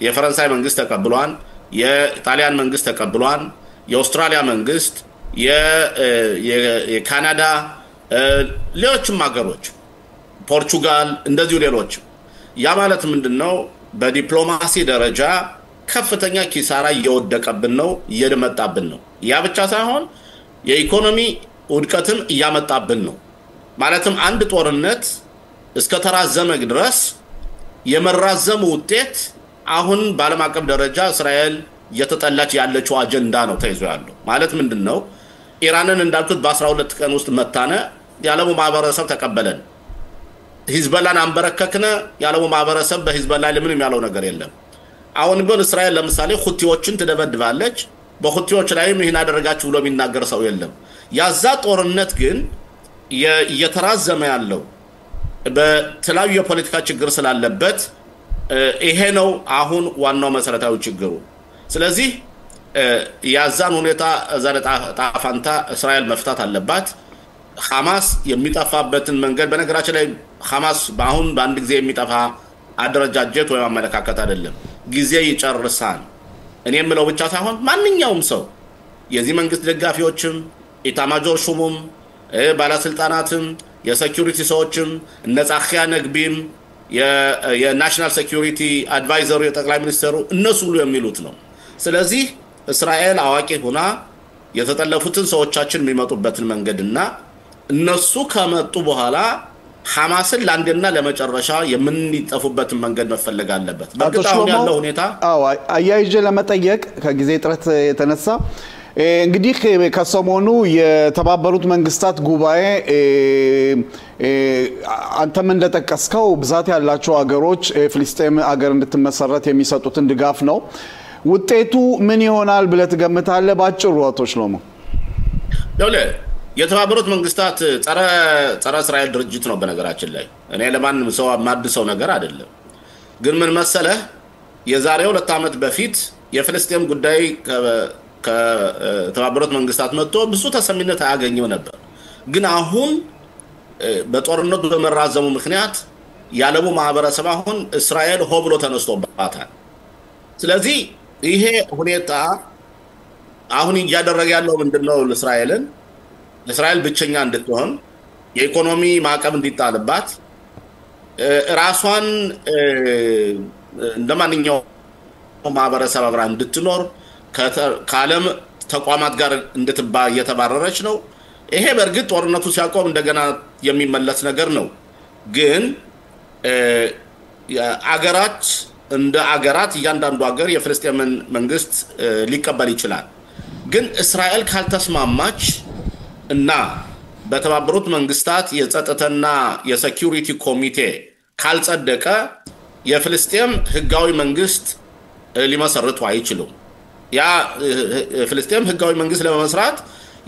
የፈረንሳይ መንግስት ተቀብሏል የጣሊያን መንግስት ተቀብሏል የአውስትራሊያ መንግስት የካናዳ ሌሎችም ሀገሮች ፖርቹጋል እንደዚሁ ሌሎች ያ ማለት ምንድነው በዲፕሎማሲ ደረጃ ከፍተኛ ኪሳራ እየወደቀብን ነው እየመጣብን ነው ያ ብቻ ሳይሆን የኢኮኖሚ ውድቀትም እያመጣብን ነው ማለትም አንድ ጦርነት እስከ ተራዘመ ድረስ የመራዘሙ ውጤት አሁን በዓለም አቀፍ ደረጃ እስራኤል የተጠላች ያለችው አጀንዳ ነው ተይዞ ያለው ማለት ምንድነው ኢራንን እንዳልኩት በ12 ቀን ውስጥ መታነ ያለሙ ማህበረሰብ ተቀበለን ሂዝቦላን አንበረከክነ ያለሙ ማህበረሰብ በሂዝቦላ ለምን ያለው ነገር የለም አሁን ግን እስራኤል ለምሳሌ ሁቲዎችን ትደበድባለች በሁቲዎች ላይም ይሄን አደረጋችሁ ብሎ የሚናገር ሰው የለም ያዛ ጦርነት ግን እየተራዘመ ያለው በተለያዩ የፖለቲካ ችግር ስላለበት ይሄ ነው አሁን ዋናው መሰረታዊ ችግሩ ስለዚህ ያዛን ሁኔታ ዘረጣ ጣፋንታ እስራኤል መፍታት አለባት ሐማስ የሚጠፋበትን መንገድ በነገራችን ላይ ሐማስ በአሁን በአንድ ጊዜ የሚጠፋ አደረጃጀት ወይ አመለካከት አይደለም ጊዜ ይጨርሳል እኔ የምለው ብቻ ሳይሆን ማንኛውም ሰው የዚህ መንግስት ደጋፊዎችም ኢታማጆር ሹሙም ባለስልጣናትም የሴኩሪቲ ሰዎችም ነጻኺያ ነግቢም የናሽናል ሴኩሪቲ አድቫይዘሩ የጠቅላይ ሚኒስትሩ እነሱ ሁሉ የሚሉት ነው ስለዚህ እስራኤል አዋቂ ሆና የተጠለፉትን ሰዎቻችን የሚመጡበትን መንገድና እነሱ ከመጡ በኋላ ሐማስን ለአንድና ለመጨረሻ የምንጠፉበትን መንገድ መፈለግ አለበት በግጣው ያለው ሁኔታ
አያይጀ ለመጠየቅ ከጊዜ ጥረት የተነሳ እንግዲህ ከሰሞኑ የተባበሩት መንግስታት ጉባኤ አንተም እንደጠቀስከው ብዛት ያላቸው ሀገሮች ፍልስጤም ሀገር እንድትመሰረት የሚሰጡትን ድጋፍ ነው ውጤቱ ምን ይሆናል ብለ ትገምታለህ ባጭሩ አቶ ሽሎሞ
ደውለ የተባበሩት መንግስታት ጸረ እስራኤል ድርጅት ነው በነገራችን ላይ እኔ ለማንም ሰው ማድሰው ነገር አይደለም ግን ምን መሰለህ የዛሬ 2 አመት በፊት የፍልስጤም ጉዳይ ከተባበሩት መንግስታት መጥቶ ብዙ ተሰሚነት አያገኘው ነበር ግን አሁን በጦርነቱ በመራዘሙ ምክንያት ያለሙ ማህበረሰብ አሁን እስራኤል ሆብሎ ተነስቶባታል ስለዚህ ይሄ ሁኔታ አሁን እያደረገ ያለው ምንድነው ለእስራኤል ብቸኛ እንድትሆን የኢኮኖሚ ማዕቀብ እንዲጣልባት ራሷን እንደማንኛውም ማህበረሰብ አብራ እንድትኖር ከዓለም ተቋማት ጋር እንድትባይ እየተባረረች ነው ይሄ በርግጥ ጦርነቱ ሲያቆም እንደገና የሚመለስ ነገር ነው ግን አገራት እንደ አገራት እያንዳንዱ ሀገር የፍልስጤምን መንግስት ሊቀበል ይችላል ግን እስራኤል ካልተስማማች እና በተባበሩት መንግስታት የጸጥታና የሴኩሪቲ ኮሚቴ ካልጸደቀ የፍልስጤም ህጋዊ መንግስት ሊመሰርቱ አይችሉም ያ ፍልስጤም ህጋዊ መንግስት ለመመስረት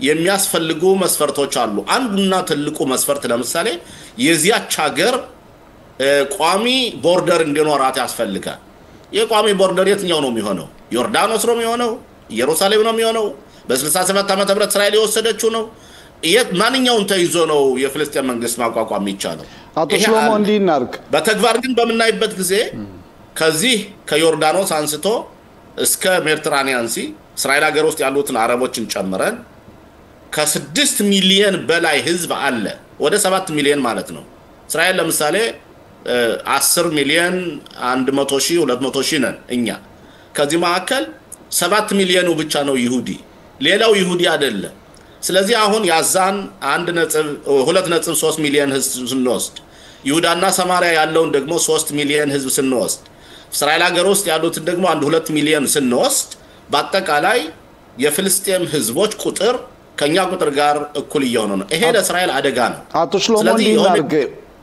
የሚያስፈልጉ መስፈርቶች አሉ አንዱና ትልቁ መስፈርት ለምሳሌ የዚያች ሀገር ቋሚ ቦርደር እንዲኖራት ያስፈልጋል የቋሚ ቦርደር የትኛው ነው የሚሆነው ዮርዳኖስ ነው የሚሆነው ኢየሩሳሌም ነው የሚሆነው በ67 ዓመተ ምህረት እስራኤል የወሰደችው ነው ማንኛውን ተይዞ ነው የፍልስጤም መንግስት ማቋቋም ይቻላል
አቶ ሽሎሞ እንዲናርክ
በተግባር ግን በመናይበት ጊዜ ከዚህ ከዮርዳኖስ አንስቶ እስከ ሜዲትራኒያን ሲ እስራኤል ሀገር ውስጥ ያሉትን አረቦችን ጨምረን ከ6 ሚሊዮን በላይ ህዝብ አለ ወደ 7 ሚሊዮን ማለት ነው እስራኤል ለምሳሌ 10 ሚሊዮን 100 ሺህ 200 ሺህ ነን እኛ ከዚህ መካከል 7 ሚሊዮኑ ብቻ ነው ይሁዲ ሌላው ይሁዲ አይደለም ስለዚህ አሁን ያዛን 1.2.3 ሚሊዮን ህዝብ ስንወስድ ይሁዳና ሰማሪያ ያለውን ደግሞ 3 ሚሊዮን ህዝብ ስንወስድ እስራኤል ሀገር ውስጥ ያሉት ደግሞ 1.2 ሚሊዮን ስንወስድ በአጠቃላይ የፍልስጤም ህዝቦች ቁጥር ከኛ ቁጥር ጋር እኩል እየሆነ ነው ይሄ ለእስራኤል አደጋ ነው
አቶ ሽሎሞ እንዲናርክ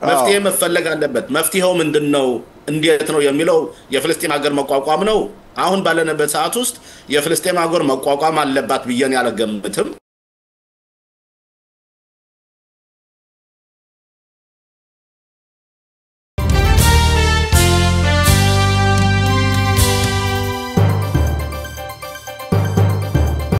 መፍትሄ መፈለግ አለበት መፍትሄው ምንድነው እንዴት ነው የሚለው የፍልስጤም ሀገር መቋቋም ነው አሁን ባለንበት ሰዓት ውስጥ የፍልስጤም ሀገር መቋቋም አለባት ብየን ያለገምትም